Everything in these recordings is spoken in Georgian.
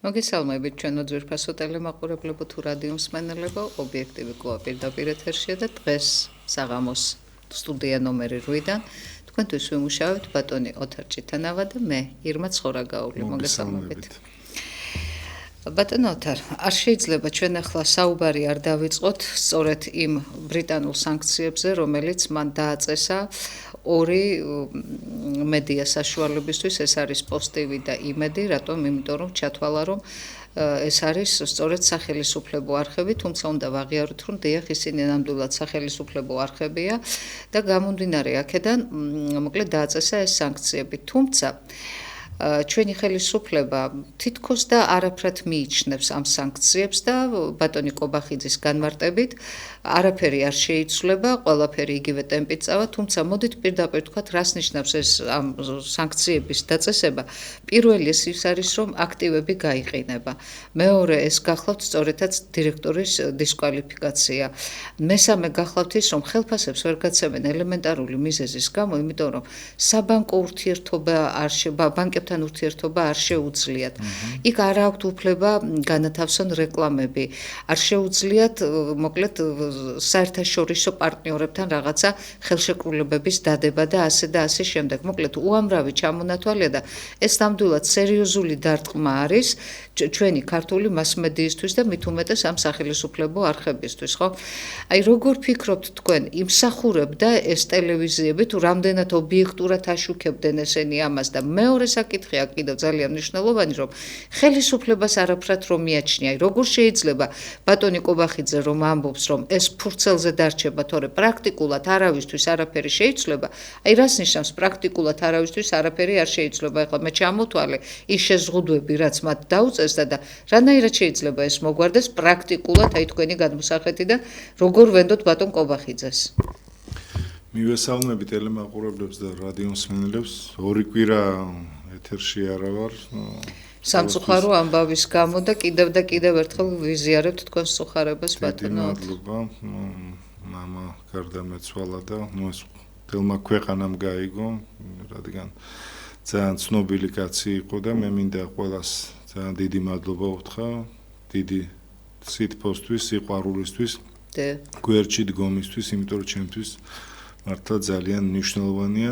მოგესალმებით ჩვენო ძვირფასო ტელემაყურებლებო თუ რადიო მსმენელებო, ობიექტივი კვლავ პირდაპირ ეთერშია და დღეს საღამოს სტუდია ნომერი 8-დან თქვენთვის ვიმუშავებთ ბატონი ოთარ ჭიტანავა და მე ირმა ცხორაგაული. მოგესალმებით. ბატონო ოთარ, არ შეიძლება ჩვენ ახლა საუბარი არ დავიწყოთ სწორედ იმ ბრიტანულ სანქციებზე, რომელიც მან დააწესა ორი მედია საშუალებისთვის, ეს არის პოსტივი და იმედი, რატომ? იმიტომ რომ ჩათვალა რომ ეს არის სწორედ სახელისუფლებო არხები, თუმცა უნდა ვაღიაროთ რომ დიახ ისინი ნამდვილად სახელისუფლებო არხებია და გამომდინარე აქედან მოკლედ დააწესა ეს სანქციები, თუმცა ჩვენი ხელისუფლება თითქოს და არაფრად მიიჩნევს ამ სანქციებს და ბატონი კობახიძის განმარტებით არაფერი არ შეიცვლება, ყველაფერი იგივე ტემპით წავა, თუმცა მოდით პირდაპირ ვთქვათ, რას ნიშნავს ეს ამ სანქციების დაწესება. პირველი ის არის, რომ აქტივები გაიყინება. მეორე ეს გახლავთ სწორედაც დირექტორის დისკვალიფიკაცია. მესამე გახლავთ ის, რომ ხელფასებს ვერ გაცემენ ელემენტარული მიზეზის გამო, იმიტომ რომ საბანკო ურთიერთობა არ ბანკებთან ურთიერთობა არ შეუძლიათ. იქ არ აქვთ უფლება განათავსონ რეკლამები. არ შეუძლიათ მოკლედ საერთაშორისო პარტნიორებთან რაღაცა ხელშეკრულებების დადება და ასე შემდეგ. მოკლედ უამრავი ჩამონათვალია და ეს ნამდვილად სერიოზული დარტყმა არის ჩვენი ქართული მასმედიისთვის და მით უმეტეს ამ სახელისუფლებო არხებისთვის, ხო? აი როგორ ფიქრობთ თქვენ, იმსახურებდა ეს ტელევიზიები თუ რამდენად ობიექტურად აშუქებდნენ ესენი ამას და მეორე საკითხია კიდევ ძალიან მნიშვნელოვანი, რომ ხელისუფლებას არაფრად რომ მიაჩნია. აი როგორ შეიძლება ბატონი კობახიძე რომ ამბობს, რომ ეს ფურცელზე დარჩება, თორე პრაქტიკულად არავისთვის არაფერი შეიცვლება. აი რას ნიშნავს პრაქტიკულად არავისთვის არაფერი არ შეიცვლება? ეხლა მე ჩამოთვალე ის შეზღუდვები, რაც მათ დაუწესდა და რანაირად შეიძლება ეს მოგვარდეს პრაქტიკულად, აი თქვენი გადმოსახედიდან, როგორ ვენდოთ ბატონ კობახიძეს? მივესალმები ტელემაყურებლებს და რადიო მსმენელებს. ორი კვირა ეთერში არა ვარ. სამწუხარო ამბავის გამო და კიდევ ერთხელ ვიზიარებთ თქვენს სუხარებას ბატონო. მადლობა. მამა გარდამეცვალა და ეს თელმა ქვეყანამ გაიგო, რადგან ძალიან ცნობილი კაცი იყო და მე მინდა ყველას ძალიან დიდი მადლობა ვუთხრა, დიდი სიტყვისთვის, სიყვარულისთვის, გვერდში დგომისთვის, იმიტომ რომ ჩემთვის მართლა ძალიან მნიშვნელოვანია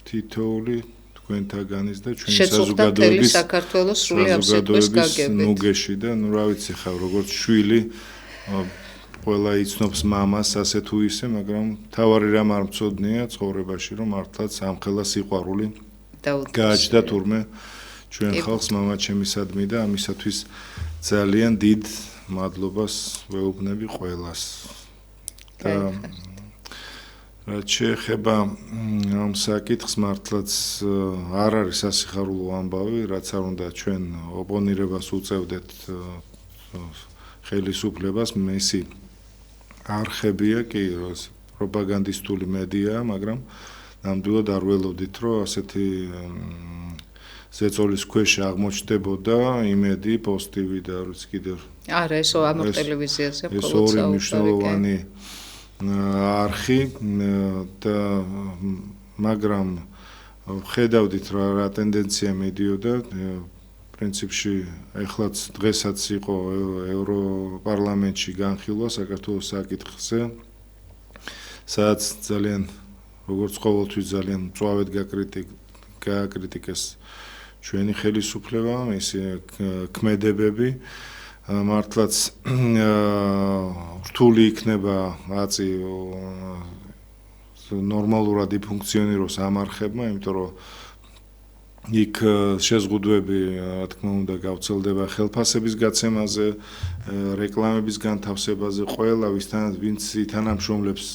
თითოეული თქვენთაგანის და ჩვენი საზოგადოების საქართველოს სრული ამ სიტყვის გაგებით. ნუგეში და ნუ რა ვიცი ხარ, როგორც შვილი ყველა იცნობს მამას ასე თუ ისე, მაგრამ თავარი რამ არ მწოდნია ცხოვრებაში, რომ მართლაც ამხელა სიყვარული გააჩნდა თურმე ჩვენ ხალხს მამაჩემისადმი და ამისათვის ძალიან დიდ მადლობას ვეუბნები ყველას. და რაც შეეხება ამ საკითხს, მართლაც არ არის სასიხარულო ამბავი, რაც არ უნდა ჩვენ ოპონირებას უწევდეთ ხელისუფლებას, მესი არხებია კი პროპაგანდისტული მედია, მაგრამ ნამდვილად არ ველოდით, რომ ასეთი ზეწოლის ქვეშ აღმოჩნდებოდა იმედი, პოსტივი და როც კიდევ არა, ესო ამ ტელევიზიაზე მხოლოდ ეს ორი მნიშვნელოვანი არხი და მაგრამ ხედავდით რა ტენდენცია მიდიოდა პრინციპში ეხლაც დღესაც იყო ევროპარლამენტში განხილვა საქართველოს საკითხზე, სადაც ძალიან როგორც ყოველთვის ძალიან მწვავედ გააკრიტიკეს ჩვენი ხელისუფლება, მისი ქმედებები, მართლაც რთული იქნება აწი ნორმალურად იფუნქციონიროს ამ არხებმა, იმიტომ რომ იქ შეზღუდვები, რა თქმა უნდა, გავრცელდება ხელფასების გაცემაზე, რეკლამების განთავსებაზე, ყველა ვინც ითანამშრომლებს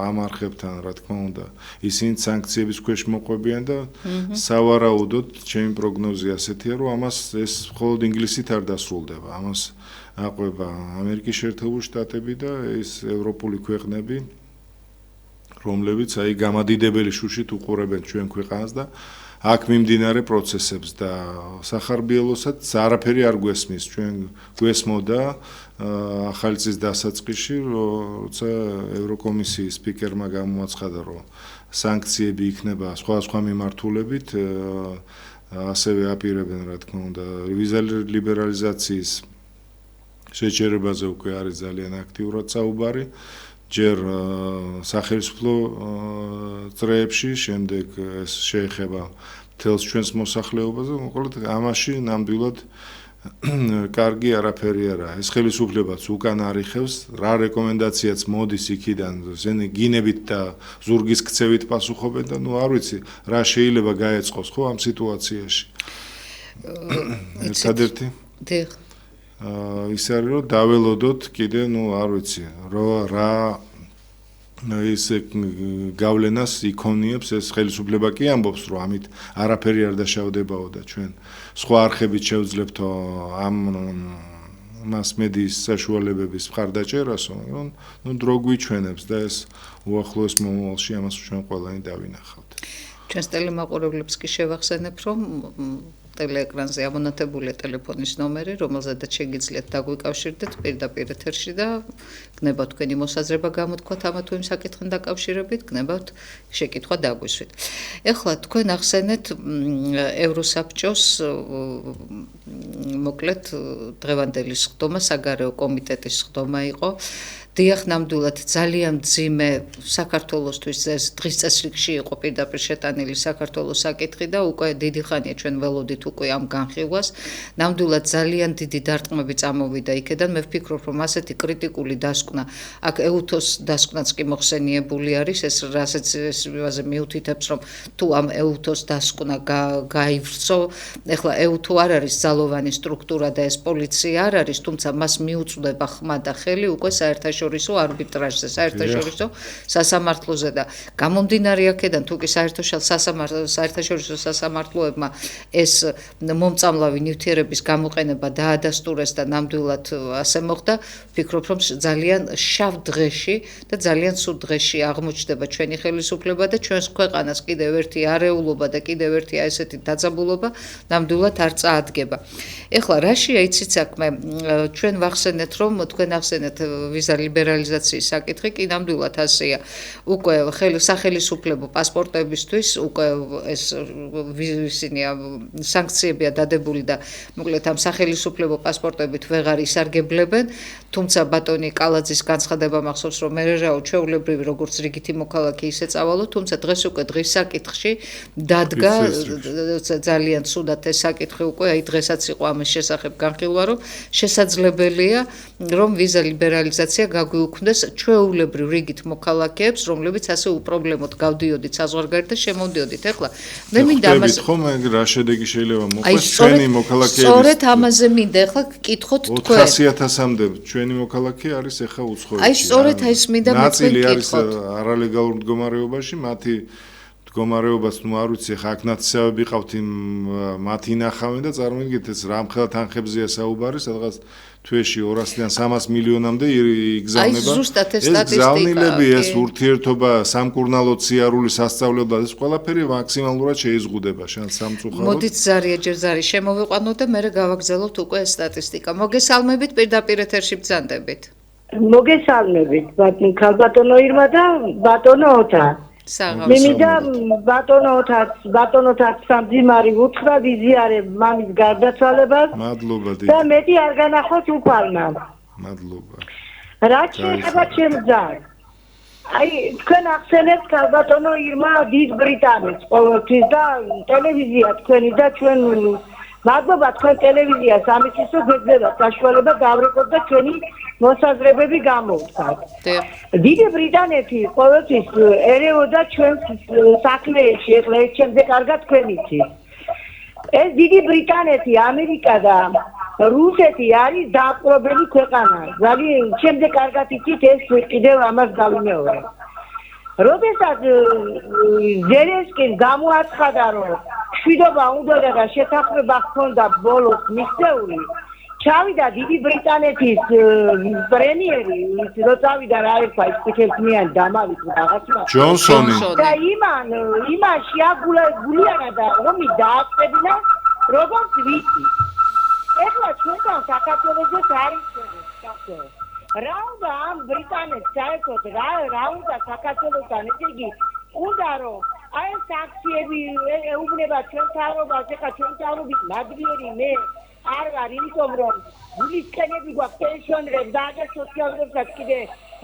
ამ არხებთან, რა თქმა უნდა, ისინი სანქციების ქვეშ მოყვებიან და სავარაუდოდ ჩემი პროგნოზი ასეთია, რომ ამას ეს მხოლოდ ინგლისით არ დასრულდება. ამას აყვება ამერიკის შეერთებული შტატები და ეს ევროპული ქვეყნები, რომლებიც აი გამადიდებელი შუშით უყურებენ ჩვენ ქვეყანას და აქ მიმდინარე პროცესებს და სახარბიელოსაც არაფერი არ გვესმის. ჩვენ გვესმოდა ახალი წლის დასაწყისში, როცა ევროკომისიის სპიკერმა გამოაცხადა, რომ სანქციები იქნება სხვადასხვა მიმართულებით ასევე აპირებენ, რა თქმა უნდა, ვიზა ლიბერალიზაციის შეჩერებაზე უკვე არის ძალიან აქტიურად საუბარი. ჯერ სახელმწიფო წრეებში, შემდეგ ეს შეეხება მთელს ჩვენს მოსახლეობაზე, მოკლედ ამაში ნამდვილად კარგი არაფერი არა. ეს ხელისუფლებაც უკან არიხევს, რა რეკომენდაციაც მოდის იქიდან, ზენი გინებით და ზურგის ქცევით პასუხობენ და არ ვიცი, რა შეიძლება გაეწყოს ხო ამ სიტუაციაში. ერთადერთი ის არის რომ დაველოდოთ კიდე, არ ვიცი, რა ის გავლენას იქონიებს ეს ხელისუფლება კი ამბობს რომ ამით არაფერი არ დაშავდებაო და ჩვენ სხვა არხებით შევძლებთ ამ მასმედიის საშუალებების მხარდაჭერასო, დრო გვიჩვენებს და ეს უახლოეს მომავალში ამას ჩვენ ყველანი დავინახავთ. ჩვენს ტელემაყურებლებს კი შევახსენებ, რომ ტელეეკრანზე ამონათებულია ტელეფონის ნომერი, რომელზედაც შეგიძლიათ დაგვიკავშირდეთ პირდაპირ ეთერში და გნებავთ თქვენი მოსაზრება გამოთქვათ ამა თუ იმ საკითხთან დაკავშირებით, გნებავთ შეკითხვა დაგვისვით. ეხლა თქვენ ახსენეთ ევროსაბჭოს მოკლედ დღევანდელი სხდომა, საგარეო კომიტეტის სხდომა იყო. დიახ, ნამდვილად ძალიან მძიმე საქართველოსთვის ეს დღის წესრიგში იყო პირდაპირ შეტანილი საქართველოს საკითხი და უკვე დიდი ხანია ჩვენ ველოდით უკვე ამ განხილვას. ნამდვილად ძალიან დიდი დარტყმები წამოვიდა იქედან. მე ვფიქრობ, რომ ასეთი კრიტიკული დასკვნა, აქ ეუთოს დასკვნაც კი მოხსენიებული არის, ეს რასაც იმაზე მიუთითებს, რომ თუ ამ ეუთოს დასკვნა გაივრცო, ეხლა ეუთო არ არის ძალოვანი სტრუქტურა და ეს პოლიცია არ არის, თუმცა მას მიუწვდება ხმა და ხელი უკვე საერთაშორისო არბიტრაჟზე, საერთაშორისო სასამართლოზე და გამომდინარე აქედან თუ კი საერთაშორისო სასამართლოებმა ეს მომწამლავი ნივთიერების გამოყენება დაადასტურეს და ნამდვილად ასე მოხდა, ვფიქრობ, რომ ძალიან შავ დღეში და ძალიან სულ დღეში აღმოჩნდება ჩვენი ხელისუფლება და ჩვენს ქვეყანას კიდევ ერთი არეულობა და კიდევ ერთი ესეთი დაძაბულობა ნამდვილად არ წაადგება. ეხლა რაშია იცით საქმე, ჩვენ ვახსენეთ, რომ თქვენ ახსენეთ ვიზა ლიბერალიზაციის საკითხი, კი ნამდვილად ასეა. უკვე სახელისუფლებო პასპორტებისთვის უკვე ეს ისინია სანქციებია დადებული და მოკლედ ამ სახელისუფლებო პასპორტებით ვეღარ ისარგებლებენ, თუმცა ბატონი კალაძის განცხადება მახსოვს, რომ მე რაო ჩვეულებრივი როგორც რიგითი მოქალაქე ისე წავალო, თუმცა დღეს უკვე დღის საკითხში დადგა ძალიან ცუდად ეს საკითხი უკვე, აი დღესაც იყო ამის შესახებ განხილვა, რომ შესაძლებელია, რომ ვიზა ლიბერალიზაცია გაგვიუქმდეს ჩვეულებრივ რიგით მოქალაქეებს, რომლებიც ასე უპრობლემოდ გავდიოდით საზღვარგარეთ და შემოვდიოდით. ეხლა მე მინდა ამას ხომ რა შედეგი შეიძლება მოხდეს ჩვენი მოქალაქეების სწორედ ამაზე მინდა ეხლა გკითხოთ თქვენ 400.000-მდე ჩვენი მოქალაქე არის ეხლა უცხოეთში. აი სწორედ ეს მინდა ნაწილი არის არალეგალურ მდგომარეობაში, მათი მდგომარეობას არ ვიცი, ხა აქ ნათესავები ყავთ მათი ინახავენ და წარმოიდგინეთ ეს რამხელა თანხებზეა საუბარი, სადღაც თვეში 200-დან 300 მილიონამდე იგზავნება. აი ზუსტად ეს სტატისტიკა. ეს გზავნილები, ეს ურთიერთობა, სამკურნალო სიარული სასწავლებლად, ეს ყველაფერი მაქსიმალურად შეიზღუდება შენ სამწუხაროდ. მოდით ზარია ჯერ ზარი შემოვიყვანოთ და მერე გავაგზავნოთ უკვე ეს სტატისტიკა. მოგესალმებით პირდაპირ ეთერში ბრძანდებით. მოგესალმებით ქალბატონო ირმა და ბატონო ოთა. მე მინდა ბატონოთაც სამძიმარი უთხრა ვიზიარებ მამის გარდაცვალებას. მადლობა დიდი. და მეტი არ განახოთ უფალმა. მადლობა. რაც შეეხება ჩემს ძარს. აი თქვენ ახსენებთ ქალბატონო ირმა დიდ ბრიტანეთს ყოველთვის და ტელევიზია თქვენი და ჩვენ მადლობა თქვენ ტელევიზიას ამისთვის რომ გეძლევათ საშუალება გავრეკოთ და ჩვენი მოსაზრებები გამოვთქვათ. დიდი ბრიტანეთი ყოველთვის ერეოდა ჩვენს საქმეებში, ეხლა ეს ჩემზე კარგად თქვენ იცით. ეს დიდი ბრიტანეთი, ამერიკა და რუსეთი არის დააპყრობილი ქვეყანა. ძალიან ჩემზე კარგად იცით, ეს კიდევ ამას გავიმეორე. როდესაც ზელენსკიმ გამოაცხადა, რომ მშვიდობა უნდა და შეთანხმება ჰქონდა ბოლოს მიღწეული, ჩავიდა დიდი ბრიტანეთის პრემიერი, რო წავიდა რა ერქვა ის ფიქრებიან დამავით რაღაცა. ჯონსონი. და იმან შეაგულიანა და რომი დააწებინა, როგორც ვიცი. ეხლა ჩვენთან საქართველოსზე არის სახე. რა უნდა ამ ბრიტანეთს საერთოდ რა უნდა საქართველოსთან, ესე იგი უნდა რომ აი საქციები ეუბნება ჩვენ თავრობას, ეხლა ჩვენ თავრობის მადლიერი მე არ ვარ, იმიტომ რომ გულისკენები გვაქვს პენსიონერებს და აგერ სოციალურებსაც კიდე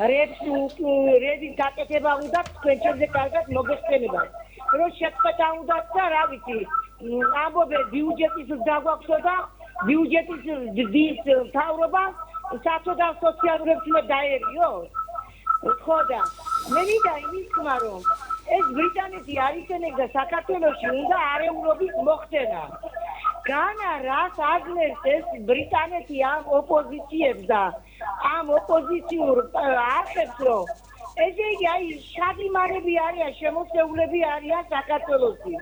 რების გაკეთება უნდა თქვენ ჩემზე კარგად მოგესწრებათ. რომ შეწყვეტა უნდა და რა ვიცი, ამბობენ ბიუჯეტის დაგვაქვსო და ბიუჯეტის დის თავრობა საწოდა სოციალურებს უნდა დაერიო. ხო და მე მინდა იმის თქმა რომ ეს ბრიტანეთი არ იცენებდა საქართველოში უნდა არეულობის მოხდენა. განა რას აძლევს ეს ბრიტანეთი ამ ოპოზიციებს და ამ ოპოზიციურ არხებს რომ ესე იგი აი შაგიმარები არიან შემოსეულები არიან საქართველოში.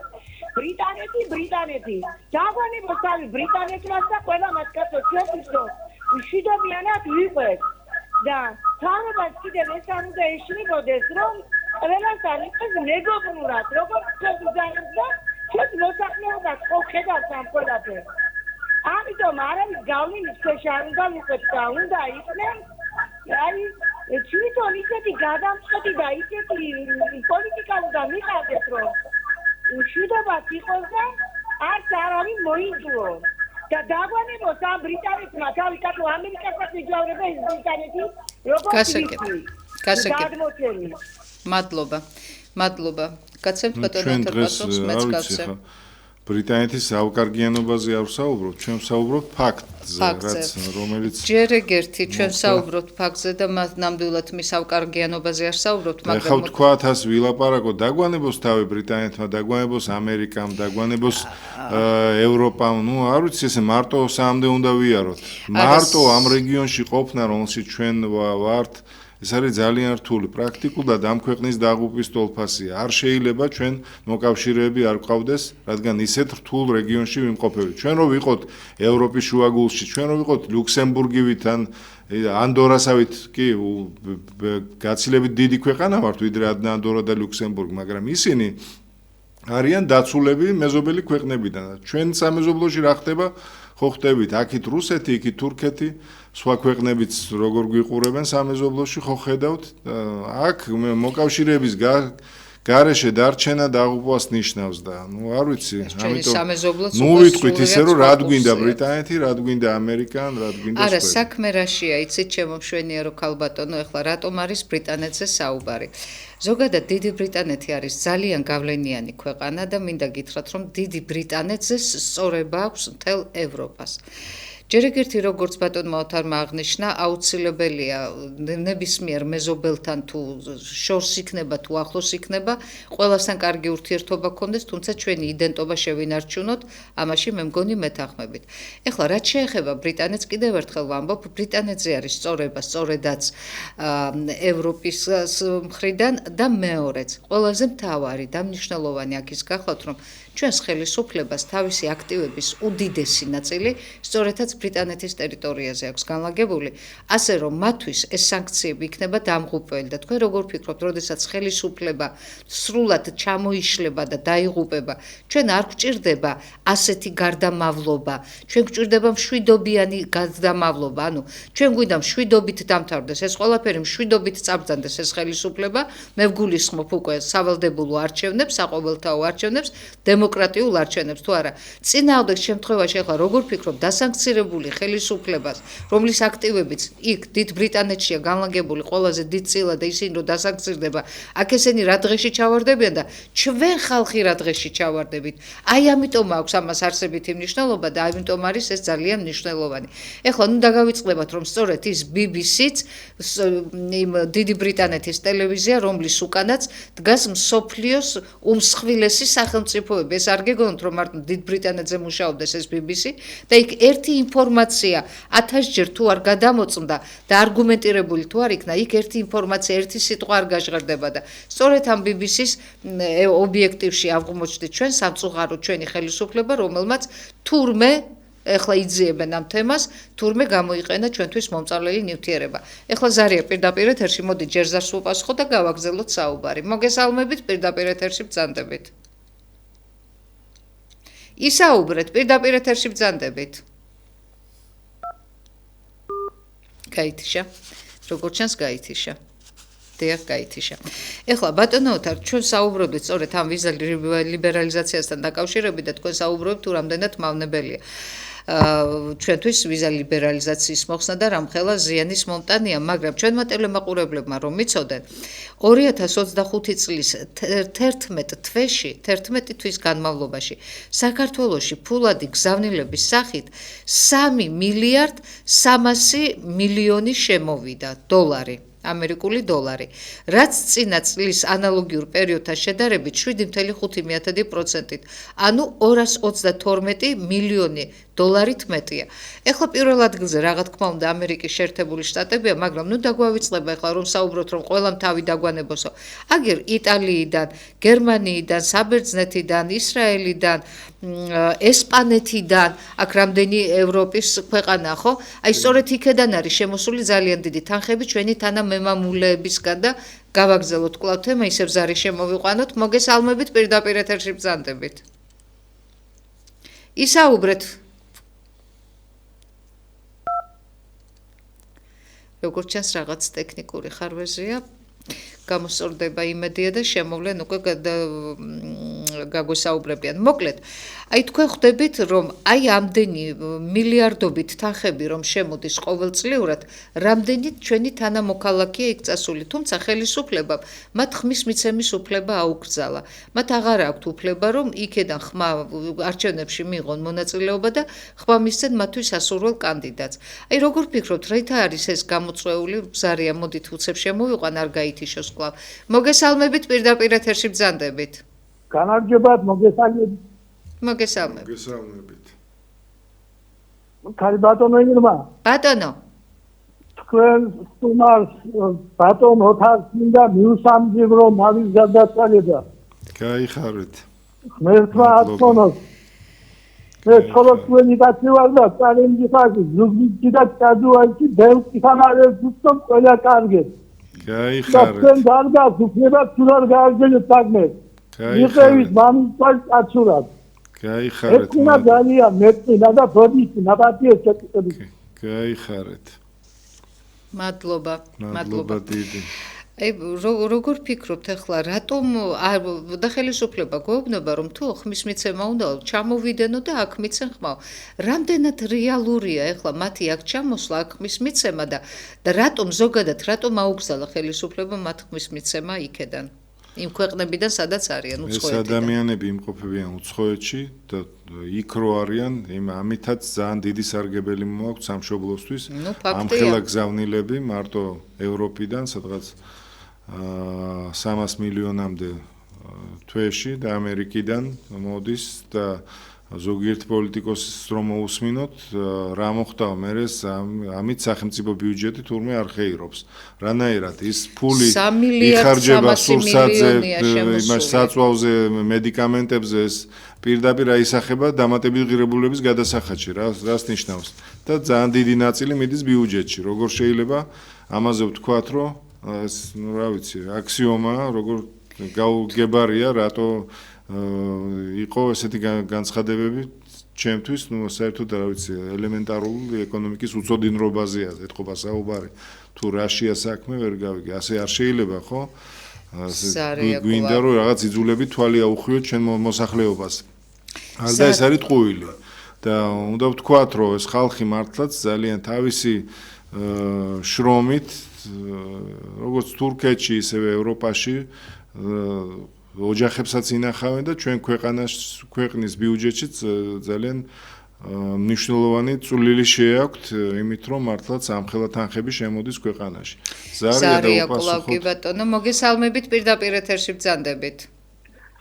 ბრიტანეთი დაგვანებოს თავი ბრიტანეთს და ყველა მათ კაცო ჩვენთვის რომ მშვიდობიანად ვიყვეთ და თავებას კიდევ ეს არ უნდა ეშინებოდეს რომ ყველასთან იყოს მეგობრულად როგორც პრეზიდენტს და ჩვენ მოსახლეობას ხო ხედავთ ამ ყველაფერს. ამიტომ არავის გავლენის ქვეშ არ უნდა ვიყოთ და უნდა იქნეს აი თვითონ ისეთი გადამწყვეტი და ისეთი პოლიტიკა უნდა მიყავდეს რომ მშვიდობაც იყოს და არც არავინ მოიძულო და დაგვანებოს ამ ბრიტანეთმა თავი კაცო ამერიკასაც იჯავრება ეს ბრიტანეთი როგორც გასაგები. მადლობა. გაცემთ ბატონო თერპასოვს მეც გავცემ. ბრიტანეთის საუკარგიანობაზე არ ვსაუბრობ, ჩვენ ვსაუბრობთ ფაქტზე, რაც რომელიც ჯერ ეგერთი ჩვენ ვსაუბრობთ ფაქტზე და ნამდვილად მის საუკარგიანობაზე არ ვსაუბრობთ, მაგრამ ხა ვთქვათ ას ვილაპარაკო, დაგვანებოს თავი ბრიტანეთმა, დაგვანებოს ამერიკამ, დაგვანებოს ევროპამ, არ ვიცი ესე მარტო სამდე უნდა ვიაროთ. მარტო ამ რეგიონში ყოფნა, რომელშიც ჩვენ ვართ ეს არის ძალიან რთული პრაქტიკულად ამ ქვეყნის დაღუპვის თოლფასია. არ შეიძლება ჩვენ მოკავშირეები არ გვყავდეს, რადგან ისეთ რთულ რეგიონში ვიმყოფებით. ჩვენ რო ვიყოთ ევროპის შუაგულში, ჩვენ რო ვიყოთ ლუქსემბურგივით ან ანდორასავით, კი გაცილებით დიდი ქვეყანა ვართ, ვიდრე ანდორა და ლუქსემბურგი, მაგრამ ისინი არიან დაცულები მეზობელი ქვეყნებიდან. ჩვენ სამეზობლოში რა ხდება? ხო ხდებით, აქეთ რუსეთი, იქით თურქეთი, სხვა ქვეყნებიც როგორ გვიყურებენ სამეზობლოში, ხო ხედავთ, აქ მოკავშირეების გარეშე დარჩენა დაღუპვას ნიშნავს და არ ვიცი, ამიტომ ვიტყვით ისე რომ რა გვინდა ბრიტანეთი, რა გვინდა ამერიკა, რა გვინდა არა, საქმე რაშია, იცით ჩემო მშვენიერო ქალბატონო, ეხლა რატომ არის ბრიტანეთზე საუბარი? ზოგადად დიდი ბრიტანეთი არის ძალიან გავლენიანი ქვეყანა და მინდა გითხრათ, რომ დიდი ბრიტანეთზე სწორება აქვს მთელ ევროპას. ჯერ ეგერთი როგორც ბატონმა ოთარმა აღნიშნა, აუცილებელია ნებისმიერ მეზობელთან თუ შორს იქნება თუ ახლოს იქნება, ყველასთან კარგი ურთიერთობა გქონდეს, თუმცა ჩვენი იდენტობა შევინარჩუნოთ, ამაში მე მგონი მეთანხმებით. ეხლა რაც შეეხება ბრიტანეთს, კიდევ ერთხელ ვამბობ, ბრიტანეთზე არის სწორება, სწორედაც ევროპის მხრიდან და მეორეც, ყველაზე მთავარი და მნიშვნელოვანი აქ ის გახლავთ, რომ ჩვენს ხელისუფლებას თავისი აქტივების უდიდესი ნაწილი სწორედაც ბრიტანეთის ტერიტორიაზე აქვს განლაგებული, ასე რომ მათთვის ეს სანქციები იქნება დამღუპველი და თქვენ როგორ ფიქრობთ, როდესაც ხელისუფლება სრულად ჩამოიშლება და დაიღუპება, ჩვენ არ გვჭირდება ასეთი გარდამავლობა, ჩვენ გვჭირდება მშვიდობიანი გარდამავლობა, ანუ ჩვენ გვინდა მშვიდობით დამთავრდეს ეს ყველაფერი, მშვიდობით წაბრძანდეს ეს ხელისუფლება, მე ვგულისხმობ უკვე სავალდებულო არჩევნებს, საყოველთაო არჩევნებს, დემოკრატიულ არჩევნებს თუ არა. წინააღმდეგ შემთხვევაში ახლა როგორ ფიქრობ დასანქცირებული ხელისუფლებას, რომლის აქტივებიც იქ დიდ ბრიტანეთშია განლაგებული ყველაზე დიდ წილად და ისინი რომ დასანქცირდება, აქ ესენი რა დღეში ჩავარდებიან და ჩვენ ხალხი რა დღეში ჩავარდებით. აი ამიტომ აქვს ამას არსებითი მნიშვნელობა და ამიტომ არის ეს ძალიან მნიშვნელოვანი. ეხლა ნუ დაგავიწყდებათ რომ სწორედ ის BBC-ც იმ დიდი ბრიტანეთის ტელევიზია, რომლის უკანაც დგას მსოფლიოს უმსხვილესი სახელმწიფოები. ეს არ გეგონოთ რომ მარტო დიდ ბრიტანეთზე მუშაობდეს ეს BBC და იქ ერთი ინფორმაცია 1000-ჯერ თუ არ გადამოწმდა და არგუმენტირებული თუ არ იქნა, იქ ერთი ინფორმაცია, ერთი სიტყვა არ გაჟღერდება და სწორედ ამ BBC-ს ობიექტივში აღმოჩნდით ჩვენ სამწუხარო ჩვენი ხელისუფლება, რომელმაც თურმე ეხლა იძიებენ ამ თემას, თურმე გამოიყენა ჩვენთვის მომწავლელი ნივთიერება. ეხლა ზარია პირდაპირ ეთერში, მოდი ჯერზარს უპასუხო და გავაგზავნოთ საუბარი. მოგესალმებით, პირდაპირ ეთერში ბრძანდებით. ისაუბრეთ, პირდაპირ ეთერში ბრძანდებით. გაითიშა. როგორც ჩანს გაითიშა. დიახ, გაითიშა. ეხლა ბატონო ოთარ, ჩვენ საუბრობთ სწორედ ამ ვიზა ლიბერალიზაციასთან დაკავშირებით და თქვენ საუბრობთ თუ რამდენად მავნებელია. ჩვენთვის ვიზა ლიბერალიზაციის მოხსნა და რამხელა ზიანის მომტანია, მაგრამ ჩვენმა ტელემაყურებლებმა რომ მიცოდენ 2025 წლის 11 თვეში, 11 თვის განმავლობაში საქართველოში ფულადი გზავნილების სახით 3 მილიარდ 300 მილიონი შემოვიდა დოლარი. ამერიკული დოლარი, რაც წინა წლის ანალოგიურ პერიოდთან შედარებით 7.5%-ით, ანუ 232 მილიონი დოლარით მეტია. ეხლა პირველ ადგილზე რა თქმა უნდა ამერიკის შეერთებული შტატებია, მაგრამ ნუ დაგვავიწყდება ეხლა რომ საუბრობთ რომ ყველამ თავი დაგვანებოსო. აგერ იტალიიდან, გერმანიიდან, საბერძნეთიდან, ისრაელიდან, ესპანეთიდან, აქ რამდენი ევროპის ქვეყანაა, ხო? აი სწორედ იქედან არის შემოსული ძალიან დიდი თანხები ჩვენი თანამემამულეებისგან და გავაგზავნოთ კვლავ თემა, ისევ ზარი შემოვიყვანოთ, მოგესალმებით პირდაპირ ეთერში ბრძანდებით. ისაუბრეთ როგორც ჩანს რაღაც ტექნიკური ხარვეზია, გამოსწორდება იმედია და შემოვლენ უკვე გაგვესაუბრებიან. მოკლედ, აი თქვენ ხვდებით, რომ აი ამდენი მილიარდობით თანხები რომ შემოდის ყოველწლიურად, რამდენით ჩვენი თანამოქალაქეა იქ წასული, თუმცა ხელისუფლებამ მათ ხმის მიცემის უფლება აუკრძალა. მათ აღარ აქვთ უფლება, რომ იქედან ხმა არჩევნებში მიიღონ მონაწილეობა და ხმა მისცენ მათთვის ასურველ კანდიდატს. აი როგორ ფიქრობთ, რაითა არის ეს გამოწვეული ბზარია, მოდით უცებ შემოვიყვან, არ გაითიშოს კვლავ. მოგესალმებით პირდაპირ ეთერში ბრძანდებით. განარჯობათ, მოგესალმებით. მოგესალმებით. ქარი ბატონო ირმა. ბატონო. თქვენ სტუმარს ბატონ ოთარს მინდა მიუსამჯობრო მავის გადაწყვეტა. გაიხარეთ. ღმერთმა ათქონოს. ეს ხოლოს თქვენი დაწევარ და წარიმდი ხაზი, ზუგდიდში და ჩადუანში ბევრი თანარეს უცნობ ყველა კარგე. გაიხარეთ. თქვენ დარგას უფლება თუნარ გააგზავნეთ საქმე. იყევით მამის წაცურად. გაიხარეთ. ეკუნა ძალიან მეტინა და ბოდიში ნაბატიეს შეკეთებით. გაიხარეთ. მადლობა დიდი. აი როგორ ფიქრობთ ახლა რატომ და ხელისუფლება გვეუბნება რომ თუ ხმის მიცემა უნდა ჩამოვიდენო და აქ მიცენ ხმაო რამდენად რეალურია ახლა მათი აქ ჩამოსვლა აქ ხმის მიცემა და რატომ ზოგადად რატომ აუგზალა ხელისუფლება მათ ხმის მიცემა იქედან იმ ქვეყნებიდან სადაც არიან უცხოეთიდან ეს ადამიანები იმყოფებიან უცხოეთში და იქ რო არიან ამითაც ძალიან დიდი სარგებელი მოაქვს სამშობლოსთვის ამხელა გზავნილები მარტო ევროპიდან სადღაც 300 მილიონამდე თვეში და ამერიკიდან მოდის და ზოგიერთ პოლიტიკოსს რომ მოусმინოთ რა მოხდა მერე ამით სახელმწიფო ბიუჯეტი თურმე არ ხეირობს რანაირად ის ფული იხარჯება სურსათზე იმას საწვავზე მედიკამენტებზე ეს პირდაპირ აისახება დამატებითი ღირებულებების გადასახადში რას ნიშნავს და ძალიან დიდი ნაწილი მიდის ბიუჯეტში როგორ შეიძლება ამაზე ვთქვათ რომ ეს ნუ რა ვიცი აქსიომაა როგორ გაუგებარია რატო იყო ესეთი განცხადებები ჩემთვის ნუ საერთოდ რა ვიცი ელემენტარული ეკონომიკის უწოდინრობაზეა ეთქობა საუბარი თუ რაშია საქმე ვერ გავიგე ასე არ შეიძლება ხო გვინდა რომ რაღაც იძულებით თვალი აუხიოთ ჩვენ მოსახლეობას არ და ეს არის ტყუილი და უნდა ვთქვათ რომ ეს ხალხი მართლაც ძალიან თავისი შრომით როგორც თურქეთში ისევე ევროპაში ოჯახებსაც ინახავენ და ჩვენ ქვეყნის ბიუჯეტშიც ძალიან მნიშვნელოვანი წვლილი შეაქვთ იმით რომ მართლაც ამხელა თანხები შემოდის ქვეყანაში. ზარია კვლავ ბატონო მოგესალმებით პირდაპირ ეთერში ბრძანდებით.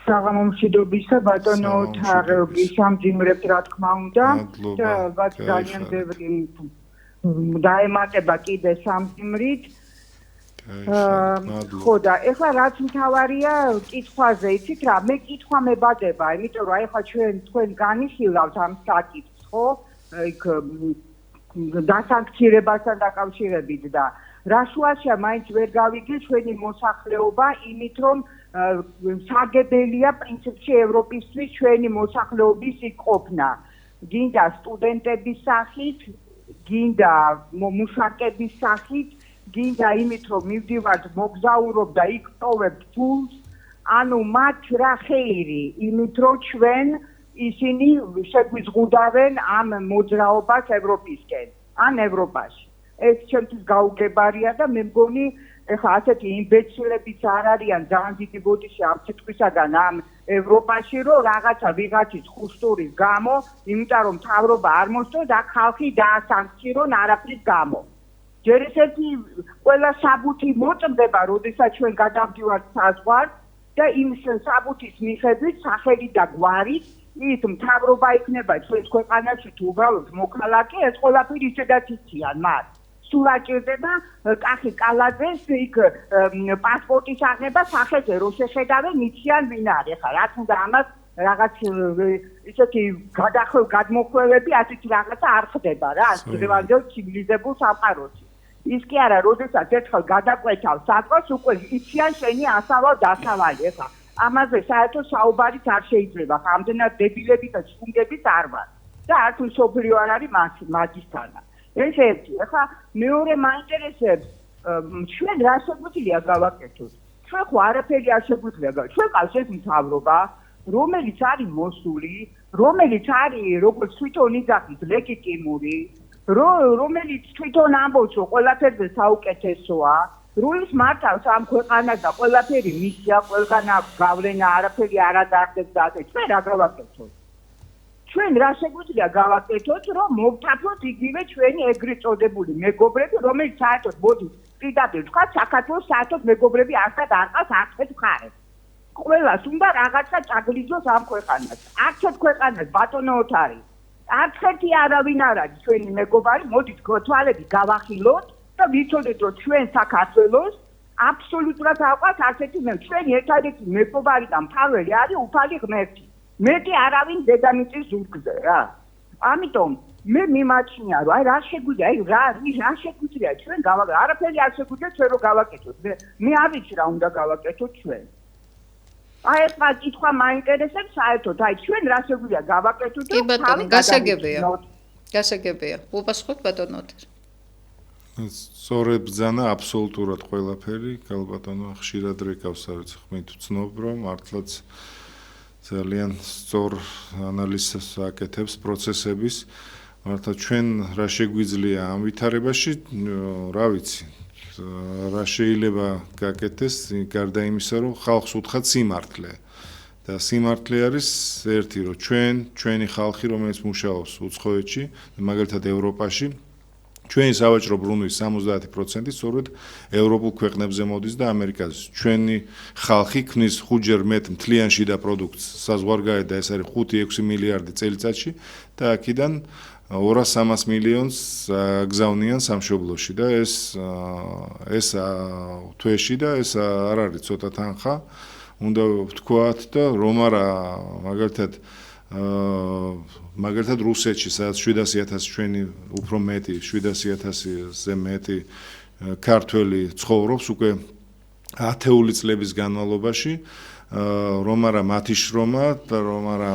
საღამომშვიდობისა ბატონო ოთარ გისამძიმრებთ რა თქმა უნდა და ძალიან ბევრი დაემატება კიდე სამძიმრით ხო და ეხლა რაც მთავარია კითხვაზე იცით რა მე კითხვა მებადება იმიტომ რომ ეხლა თქვენ განიხილავთ ამ საკითხს ხო იქ დასანქცირებასთან დაკავშირებით და რა შუაშია მაინც ვერ გავიგე ჩვენი მოსახლეობა იმით რომ საგებელია პრინციპში ევროპისთვის ჩვენი მოსახლეობის იქ ყოფნა გინდა სტუდენტების სახით გინდა მუშაკების სახით გინდა იმით რომ მივდივართ მოგზაურობ და იქ ტოვებთ ფულს ანუ მათ რა ხეირი იმით რომ ჩვენ ისინი შეგვიზღუდავენ ამ მოძრაობას ევროპისკენ ან ევროპაში ეს ჩემთვის გაუგებარია და მე მგონი ეხლა ასეთი იმბეცილებიც არ არიან ძალიან დიდი ბოდიში ამ სიტყვისაგან ამ ევროპაში რომ რაღაცა ვიღაცის ხუსტურის გამო იმიტომ რომ მთავრობა არ მოსწონს და ხალხი დაასანქცირონ არაფრის გამო ჯერ ესეთი ყველა საბუთი მოწმდება როდესაც ჩვენ გადავდივართ საზღვარს და იმ საბუთის მიხედვით სახელი და გვარით ის მთავრობა იქნება ჩვენს ქვეყანაში თუ უბრალოდ მოქალაქე ეს ყველაფერი ისედაც იციან მათ სულ აჭირდება კახი კალაძეს იქ პასპორტის აღება სახელზე რო შეხედავენ იციან ვინ არის ხა რა თქმა ამას რაღაც ისეთი გადმოხვევები ასეთი რაღაცა არ ხდება რა დღევანდელ ცივილიზებულ სამყაროში ის კი არა როდესაც ერთხელ გადაკვეთავ საწყოს უკვე იციან შენი ასავალ დასავალი ხა ამაზე საერთოდ საუბარიც არ შეიძლება ხა ამდენად დებილები და ჩუნგებიც არ ვარ და არც მსოფლიო არ არის მაგისთანა ეს ერთი ხა მეორე მაინტერესებს ჩვენ რა შეგვიძლია გავაკეთოთ ჩვენ ხო არაფერი არ შეგვიძლია ჩვენ ყავს ეს მთავრობა რომელიც არის მოსული რომელიც არის როგორც თვითონ იძახის ლეგიტიმური რომელიც თვითონ ამბობს რომ ყველაფერზე საუკეთესოა როის მართავს ამ ქვეყანას და ყველაფერი მისია ყველგან აქვს გავლენა არაფერი არ ადარდებს და ასე ჩვენ რა გავაკეთოთ ჩვენ რა შეგვიძლია გავაკეთოთ რომ მოვთაფოთ იგივე ჩვენი ეგრეთ წოდებული მეგობრები რომელიც საერთოდ მოდის პირდაპირ თქვა საქართველოს საერთოდ მეგობრები არცად არ ყავს არცეთ მხარეს ყველას უნდა რაღაცა წაგლიძოს ამ ქვეყანას არცეთ ქვეყანას ბატონო ოთარი არცერთი არავინ არ არის ჩვენი მეგობარი მოდით თვალები გავახილოთ და ვიცოდეთ რომ ჩვენ საქართველოს აბსოლუტურად აყვართ არცეთი ჩვენი ერთადერთი მეგობარი და მფარველი არის უფალი ღმერთი მეტი არავინ დედამიწის ზურგზე რა ამიტომ მე მიმაჩნია რომ აი რა შეგვიძლია აი რა შეგვიძლია ჩვენ არაფერი არ შეგვიძლია ჩვენ რომ გავაკეთოთ მე არ ვიცი რა უნდა გავაკეთოთ ჩვენ აი ეს კითხვა მაინტერესებს საერთოდ აი ჩვენ რა შეგვიძლია გავაკეთოთ კი ბატონო გასაგებია უპასუხოთ ბატონო სწორად ბრძანა აბსოლუტურად ყველაფერი გალბატონო ხშირად რეკავს არის ხმით ვცნობ რომ მართლაც ძალიან სწორ ანალიზს აკეთებს პროცესების მართლა ჩვენ რა შეგვიძლია ამ ვითარებაში რა ვიცი რა შეიძლება გაკეთდეს გარდა იმისა რომ ხალხს უთხრა სიმართლე და სიმართლე არის ერთი რომ ჩვენი ხალხი რომელიც მუშაობს უცხოეთში მაგალითად ევროპაში ჩვენი სავაჭრო ბრუნვის 70% სწორედ ევროპულ ქვეყნებზე მოდის და ამერიკაზე. ჩვენი ხალხი ქმნის 5-ჯერ მეტ მთლიან შიდა პროდუქტს საზღვარგარეთ და ეს არის 5-6 მილიარდი წელიწადში და აქედან 200-300 მილიონს გზავნიან სამშობლოში და ეს თვეში და ეს არ არის ცოტა თანხა. უნდა ვთქვათ და რომ არა მაგალითად რუსეთში სადაც 700,000 ჩვენი უფრო მეტი 700,000-ზე მეტი ქართველი ცხოვრობს უკვე ათეული წლების განმავლობაში რომ არა მათი შრომა და რომ არა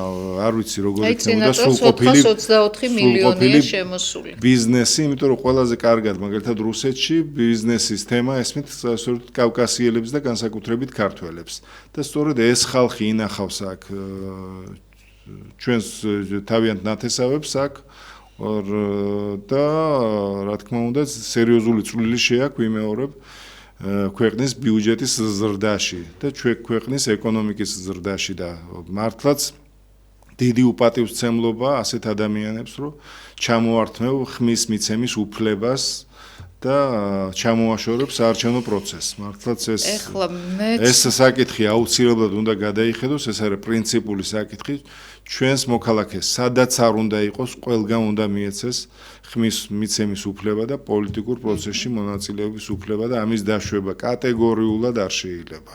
არ ვიცი როგორ იქნება სრულყოფილი 424 მილიონია შემოსული ბიზნესი იმიტომ რომ ყველაზე კარგად მაგალითად რუსეთში ბიზნესის თემა ესმით სწორედ კავკასიელებს და განსაკუთრებით ქართველებს და სწორედ ეს ხალხი ინახავს აქ ჩვენს თავიანთ ნათესავებს აქ და რა თქმა უნდა სერიოზული წვლილი შეაქვს ვიმეორებ ქვეყნის ბიუჯეტის ზრდაში და ქვეყნის ეკონომიკის ზრდაში და მართლაც დიდი უპატივცემლობა ასეთ ადამიანებს რომ ჩამოართმევ ხმის მიცემის უფლებას და ჩამოაშორებს საარჩევნო პროცესს. მართლაც ეს საკითხი აუცილებლად უნდა გადაიხედოს, ეს არის პრინციპული საკითხი. ჩვენს მოქალაქეს სადაც არ უნდა იყოს, ყველგან უნდა მიეცეს ხმის მიცემის უფლება და პოლიტიკურ პროცესში მონაწილეობის უფლება და ამის დაშვება კატეგორიულად არ შეიძლება.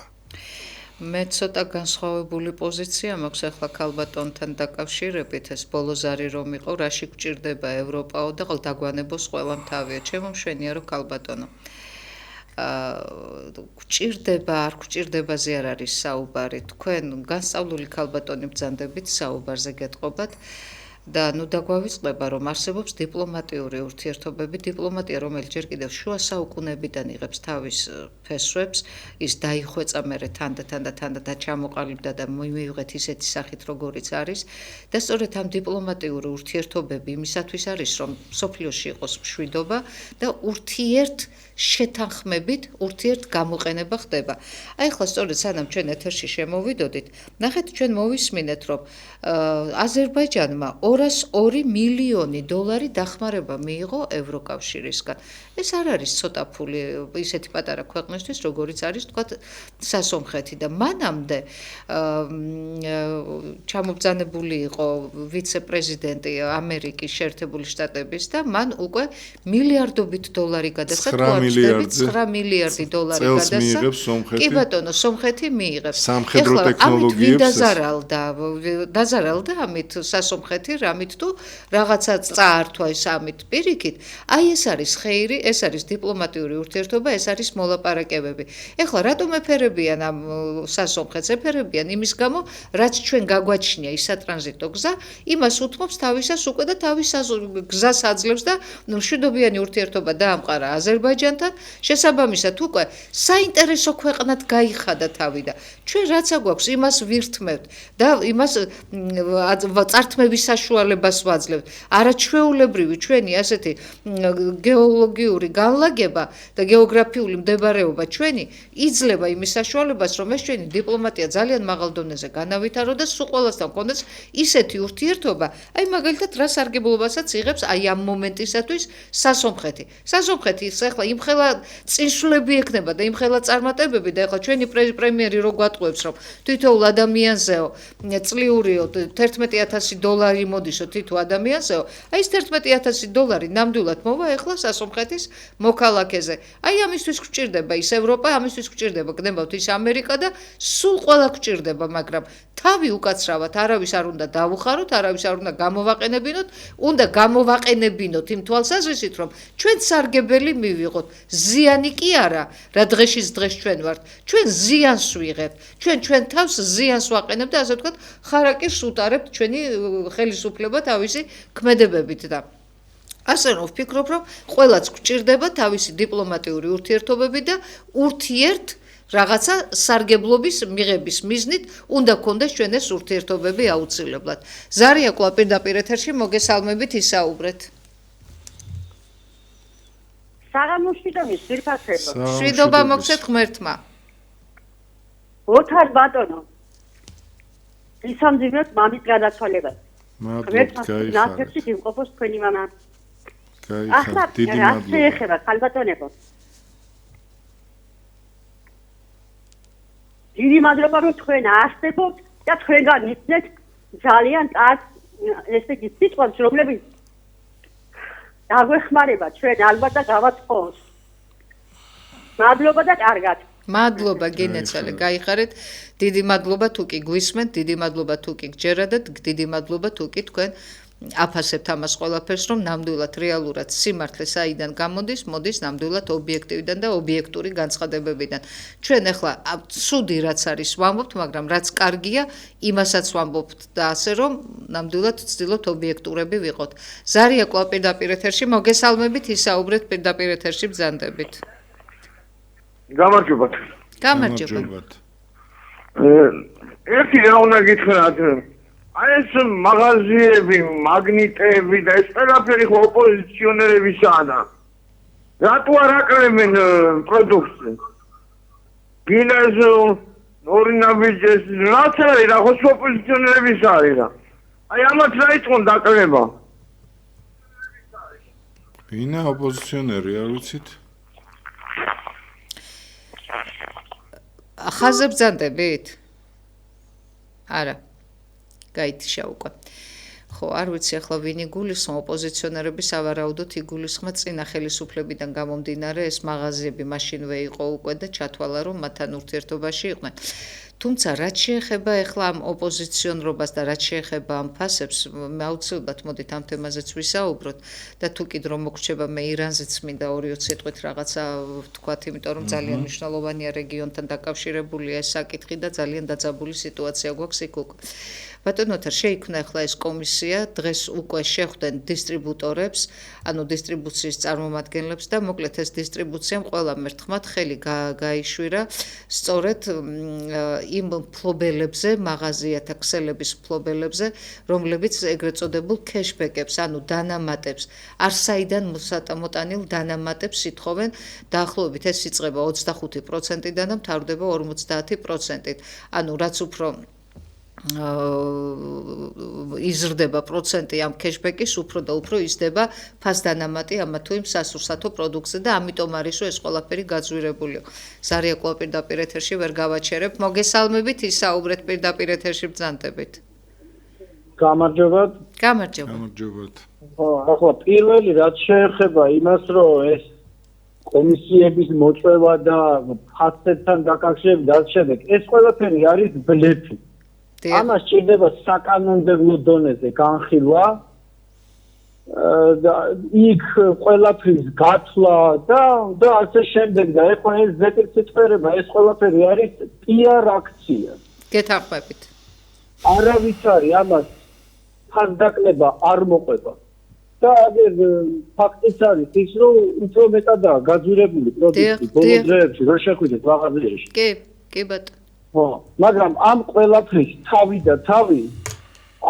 მე ცოტა განსხვავებული პოზიცია მაქვს ახლა ქალბატონთან დაკავშირებით ეს ბოლოზარი რომ იყო რაში გჭირდება ევროპაო და დაგვანებოს ყველამ თავია ჩემო მშვენია რომ ქალბატონო გჭირდება არ გჭირდებაზე არ არის საუბარი თქვენ განსწავლული ქალბატონი ბრძანდებით საუბარზე გეტყობათ და ნუ დაგვავიწყდება, რომ არსებობს დიპლომატიური ურთიერთობები, დიპლომატია, რომელიც ჯერ კიდევ შუა საუკუნეებიდან იღებს თავის ფესვებს, ის დაიხვეწა მერე თანდათან და დაჩამოყალიბდა და მივიღეთ ისეთი სახით, როგორიც არის. და სწორედ ამ დიპლომატიური ურთიერთობები იმისათვის არის, რომ სოფლიოში იყოს მშვიდობა და ურთიერთ შეთანხმებით, ურთიერთ გამოყენება ხდება. აი ახლა სწორედ სანამ ჩვენ ეთერში შემოვიდოდით, ნახეთ ჩვენ მოვისმინეთ, რომ აზერბაიჯანმა 202 მილიონი დოლარი დახმარება მიიღო ევროკავშირისგან. ეს არ არის ცოტა ფული ისეთი პატარა ქვეყნისთვის, როგორიც არის თქვათ სასომხეთი და მანამდე ჩამობრძანებული იყო ვიცე-პრეზიდენტი ამერიკის შეერთებული შტატების და მან უკვე მილიარდობით დოლარი გადასცა, 9 მილიარდი დოლარი გადასცა. კი ბატონო, სომხეთი მიიღებს. სამხედრო ტექნოლოგიებს დაზარალდა ამით სასომხეთი, რამით თუ რაღაცა წაართვა ეს ამით პირიქით. აი ეს არის ხეირი, ეს არის დიპლომატიური ურთიერთობა, ეს არის მოლაპარაკებები. ეხლა რატომ ეფერებიან ამ სასომხეთს? ეფერებიან იმის გამო, რაც ჩვენ გაგვაჩნია ის სატრანზიტო გზა, იმას უთმობს თავისას უკვე და თავის გზას აძლევს და მშვიდობიანი ურთიერთობა დაამყარა აზერბაიჯანთან. შესაბამისად უკვე საინტერესო ქვეყნად გაიხადა თავი და ჩვენ რაც აგვაქვს, იმას ვირთმევთ და იმას წართმების საშუალებას ვაძლევთ. არაჩვეულებრივი ჩვენი ასეთი გეოლოგიური განლაგება და გეოგრაფიული მდებარეობა ჩვენი იძლევა იმის საშუალებას, რომ ეს ჩვენი დიპლომატია ძალიან მაღალ დონეზე განავითარო და სულ ყველასთან გქონდეს ისეთი ურთიერთობა, აი მაგალითად რა სარგებლობასაც იღებს აი ამ მომენტისათვის სასომხეთი. სასომხეთი ახლა იმხელა წინსვლები ექნება და იმხელა წარმატებები და ახლა ჩვენი პრემიერი რო გვატყუებს, რომ თითოეულ ადამიანზეო წლიურიო 11,000 დოლარი მოდისო თითო ადამიანზეო, აი ეს 11,000 დოლარი ნამდვილად მოვა ახლა სასომხეთის მოქალაქეზე. აი ამისთვის გვჭირდება ის ევროპა, ამისთვის გვჭირდება გნებავთ ის ამერიკა და სულ ყველა გვჭირდება, მაგრამ თავი უკაცრავად არავის არ უნდა დავუხაროთ, არავის არ უნდა გამოვაყენებინოთ, უნდა გამოვაყენებინოთ იმ თვალსაზრისით, რომ ჩვენ სარგებელი მივიღოთ. ზიანი კი არა, რა დღეშიც დღეს ჩვენ ვართ. ჩვენ ზიანს ვიღებთ. ჩვენ თავს ზიანს ვაყენებთ და ასე ვთქვათ, ხარაკირს უტარებთ ჩვენი ხელისუფლება თავისი ქმედებებით და ასე რომ ვფიქრობ, რომ ყველაც გვჭირდება თავისი დიპლომატიური ურთიერთობები და ურთიერთ რაღაცა სარგებლობის მიღების მიზნით უნდა გქონდეს ჩვენ ეს ურთიერთობები აუცილებლად. ზარია კვლავ პირდაპირ ეთერში მოგესალმებით, ისაუბრეთ. საღამოშვიდობის ძირფასება. მშვიდობა მოგცეთ ღმერთმა. ოთარ ბატონო. ისამძიმოთ მამის გადაცვალებას. მადლობა, გაიხარეთ. ნაცებში იმყოფოს თქვენი მამა. გაიხარეთ, დიდი ახლა მადლობა. ეხება ხალბატონებო. დიდი მადლობა რომ თქვენ არსებობთ და თქვენგან იცნეთ ძალიან კარგ ესე იგი სიტყვებს, რომლებიც დაგვეხმარება ჩვენ ალბათ და გავაწყოს. მადლობა და კარგად. მადლობა გენეცალე, გაიხარეთ. დიდი მადლობა თუ კი გვისმენთ, დიდი მადლობა თუ კი გჯერადეთ, დიდი მადლობა თუ კი თქვენ აფასებთ ამას ყველაფერს, რომ ნამდვილად რეალურად სიმართლე საიდან გამოდის, მოდის ნამდვილად ობიექტივიდან და ობიექტური განცხადებებიდან. ჩვენ ახლა ცუდი რაც არის ვამბობთ, მაგრამ რაც კარგია, იმასაც ვამბობთ და ასე რომ ნამდვილად ვცდილობთ ობიექტურები ვიყოთ. ზარია კვლავ პირდაპირ ეთერში, მოგესალმებით, ისაუბრეთ პირდაპირ ეთერში ბრძანდებით. გამარჯობათ. გამარჯობათ. ერთი რა უნდა გითხრათ. აი ეს მაღაზიები, მაგნიტები და ეს ყველაფერი ხო ოპოზიციონერებისაა და რატო არ აკრებენ პროდუქციას? გინეს ორი ნაბიჯეს რაც არის რა ხო ოპოზიციონერების არის რა. აი ამათ რა იწონ დაკრება? ვინა ოპოზიციონერი არ ვიცით? ხაზე ბრძანდებით? არა. გაითიშა უკვე. ხო, არ ვიცი ახლა ვინ იგულისხმა ოპოზიციონერები სავარაუდოდ იგულისხმა წინა ხელისუფლებიდან გამომდინარე ეს მაღაზიები მაშინვე იყო უკვე და ჩათვალა რომ მათთან ურთიერთობაში იყვნენ. თუმცა რაც შეეხება ახლა ამ ოპოზიციონრობას და რაც შეეხება ამ ფასებს, მე აუცილებლად მოდით ამ თემაზეც ვისაუბროთ და თუ კიდე რომ მოგრჩება მე ირანზეც მინდა 2-3 სიტყვით რაღაცა ვთქვათ, იმიტომ რომ ძალიან მნიშვნელოვანია რეგიონთან დაკავშირებულია ეს საკითხი და ძალიან დაძაბული სიტუაცია გვაქვს იქ უკვე. ბატონო თარ შეიქმნა ახლა ეს კომისია, დღეს უკვე შეხვდნენ დისტრიბუტორებს, ანუ დისტრიბუციის წარმომადგენლებს და მოკლედ ეს დისტრიბუციამ ყველა მერთხმად ხელი გაიშვირა სწორედ იმ ფლობელებზე, მაღაზიათა ქსელების ფლობელებზე, რომლებიც ეგრეთ წოდებულ cashback-ებს, ანუ დანამატებს, არსაიდან მოსატანილ დანამატებს ითხოვენ, დაახლოებით ეს იწყება 25%-დან და მთავრდება 50%-ით. ანუ რაც უფრო იზრდება პროცენტი ამ cashback-ის, უფრო და უფრო იზრდება ფასდანამატი ამა თუ იმ სასურსათო პროდუქტზე და ამიტომ არის რომ ეს ყველაფერი გაძვირებულიო. ზარია კვლავ პირდაპირ ეთერში ვერ გავაჩერებ. მოგესალმებით, ისაუბრეთ პირდაპირ ეთერში ბრძანდებით. გამარჯობათ. გამარჯობათ. ხო, ახლა პირველი რაც შეეხება იმას, რომ ეს კომისიების მოწვევა და ფასებთან დაკავშირებით და შემდეგ, ეს ყველაფერი არის ბლეფი. ამას ჭირდება საკანონმდებლო დონეზე განხილვა და იქ ყველაფრის გათვლა და ასე შემდეგ და ეხლა ეს ზეპირსიტყვერება ეს ყველაფერი არის PR აქცია. გეთანხმებით. არავის არის ამას ფასდაკლება არ მოყვება. და აგერ ფაქტიც არის ის რომ უფრო მეტადაა გაძვირებული პროდუქტი ბოლო დღეებში რო შეხვიდეთ მაღაზიაში. კი ბატონო. ხო, მაგრამ ამ ყველაფრის თავი და თავი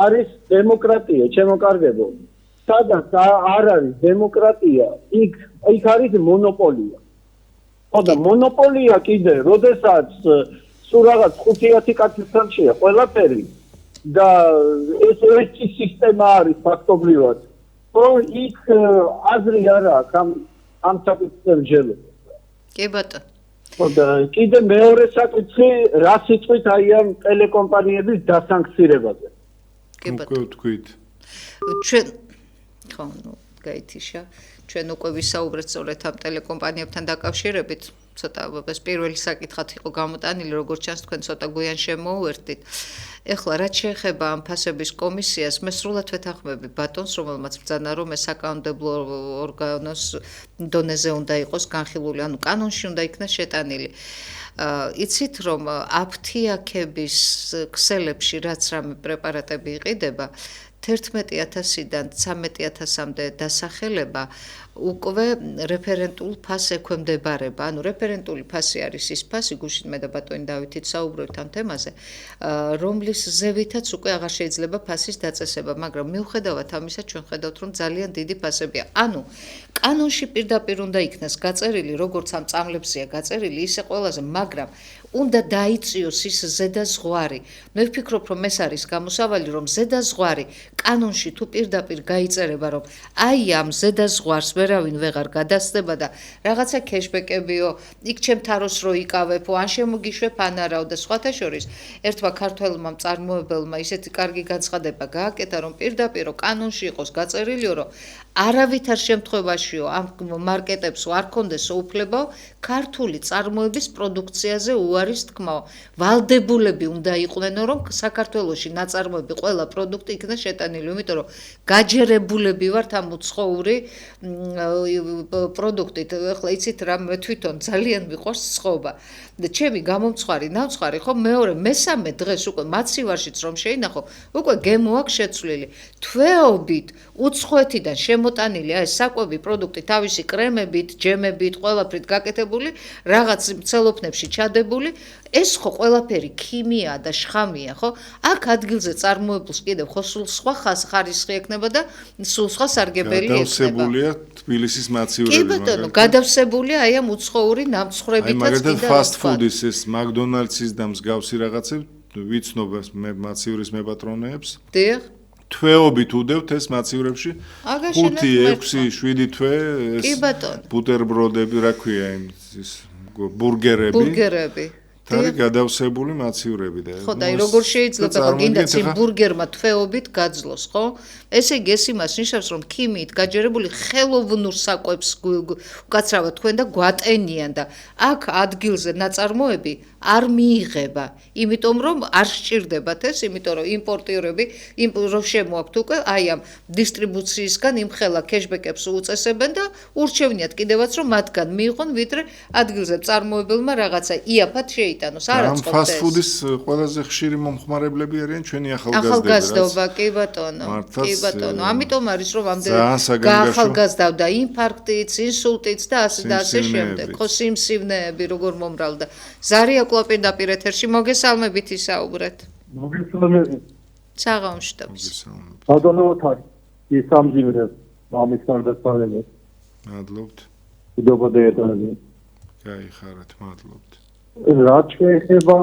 არის დემოკრატია, ჩემო კარგებო. სადაც არ არის დემოკრატია, იქ არის მონოპოლია. ხო და მონოპოლია კიდე, როდესაც სულ რაღაც 5-10 კაცისგან შეა ყველაფერი და ეს ერთი სისტემა არის ფაქტობრივად. ხო, იქ აზრი არ აქვს ამ საკითხზე ჯერჯერობით. კი ბატონო. ხო და კიდე მეორე საკითხი რა სიტყვით აი ამ ტელეკომპანიების დასანქცირებაზე. კი ბატონო. თქვით. ჩვენ ხო, გაითიშა. ჩვენ უკვე ვისაუბრეთ სწორედ ამ ტელეკომპანიებთან დაკავშირებით. ცოტა ეს პირველი საკითხად იყო გამოტანილი, როგორც ჩანს თქვენ ცოტა გვიან შემოუერთდით. ეხლა რაც შეეხება ამ ფასების კომისიას, მე სრულად ვეთანხმები ბატონს, რომელმაც ბრძანა რომ ეს საკანონმდებლო ორგანოს დონეზე უნდა იყოს განხილული, ანუ კანონში უნდა იქნას შეტანილი. იცით რომ აფთიაქების ქსელებში რაც რამე პრეპარატები იყიდება 11,000-დან 13,000-მდე დასახელება უკვე რეფერენტულ ფასს ექვემდებარება. ანუ რეფერენტული ფასი არის ის ფასი, გუშინ მე და ბატონი დავითით საუბრობთ ამ თემაზე, რომლის ზევითაც უკვე აღარ შეიძლება ფასის დაწესება, მაგრამ მიუხედავად ამისა ჩვენ ხედავთ რომ ძალიან დიდი ფასებია. ანუ კანონში პირდაპირ უნდა იქნას გაწერილი, როგორც ამ წამლებზეა გაწერილი, ისე ყველაზე, მაგრამ უნდა დაიწიოს ის ზედაზღვარი. მე ვფიქრობ რომ ეს არის გამოსავალი რომ ზედაზღვარი კანონში თუ პირდაპირ გაიწერება რომ აი ამ ზედაზღვარს ვერავინ ვეღარ გადასწდება და რაღაცა cashback-ებიო, იქ ჩემ თაროს რო იკავებო, ან შემოგიშვებ ან არაო და სხვათა შორის ერთმა ქართველმა მწარმოებელმა ისეთი კარგი განცხადება გააკეთა რომ პირდაპირ კანონში იყოს გაწერილიო რომ არავითარ შემთხვევაშიო ამ მარკეტებს არ კონდეს უფლება ქართული წარმოების პროდუქციაზე უარის თქმაო. ვალდებულები უნდა იყვნენ რომ საქართველოში ნაწარმოები ყველა პროდუქტი იქნას შეტანილი, იმიტომ რომ გაჯერებულები ვართ ამ უცხოური პროდუქტით. ახლა იცით რა მე თვითონ ძალიან მიყვარს ცხობა. და ჩემი გამომცხარი ნამცხარი ხო მეორე მესამე დღეს უკვე მაცივარშიც რომ შეინახო, უკვე გემო აქვს შეცვლილი. თვეობით უცხოეთიდან შემოტანილი ეს საკვები პროდუქტი თავისი კრემებით, ჯემებით, ყველაფრით გაკეთებული, რაღაც ცელოფნებში ჩადებული, ეს ხო ყველაფერი ქიმიაა და შხამია, ხო? აქ ადგილზე წარმოებულს კიდევ ხო სულ სხვა ხარისხი ექნება და სულ სხვა სარგებელი ექნება. გადავსებულია თბილისის მაცივრები, კი ბატონო, გადავსებულია აი ამ უცხოური ნამცხრებითაც კიდევ. მაგალითად fast food-ის ეს McDonald's-ის და მსგავსი რაღაცები ვიცნობ მე მაცივრის მეპატრონეებს. დიახ. თვეობით უდევთ ეს მაცივრებში 5, 6, 7 თვე ეს ბუტერბროდები, რა ქვია ის ბურგერები. თარი გადავსებული მაცივრები და ხო და როგორ შეიძლება ხო გინდათ იმ ბურგერმა თვეობით გაძლოს, ხო? ესე იგი ეს იმას ნიშნავს რომ ქიმიით გაჯერებული ხელოვნურ საკვებს უკაცრავად თქვენ და გვატენიან და აქ ადგილზე ნაწარმოები არ მიიღება, იმიტომ რომ არ სჭირდებათ ეს, იმიტომ რომ იმპორტიორები რო შემოაქვთ უკვე აი ამ დისტრიბუციისგან იმ ხელა кэშბეკებს უწესებენ და ურჩევნიათ კიდევაც რომ მათგან მიიღონ, ვიდრე ადგილზე წარმოებელმა რაღაცა იაფად შეიტანოს. არ აწყობთ ეს. ამ ფასტ-ფუდის ყველაზე ხშირი მომხმარებლები არიან ჩვენი ახალგაზრდები. ახალგაზრდობა, კი ბატონო. კი ბატონო. ამიტომ არის რომ ამდენ გაახალგაზრდა ინფარქტიც, ინსულტიც და ასე შემდეგ. ხო, სიმსივნეები როგორ მომრავლდა. ზარია კლოპინდაპირ ეთერში მოგესალმებით ისაუბრეთ. მოგესალმებით. საღამოშტობს. ბატონო თარ ისამჯივრებ მამის გარდაცვალებას. მადლობთ. მადლობა დედაზე. გაიხარეთ, მადლობთ. რაც შეეხება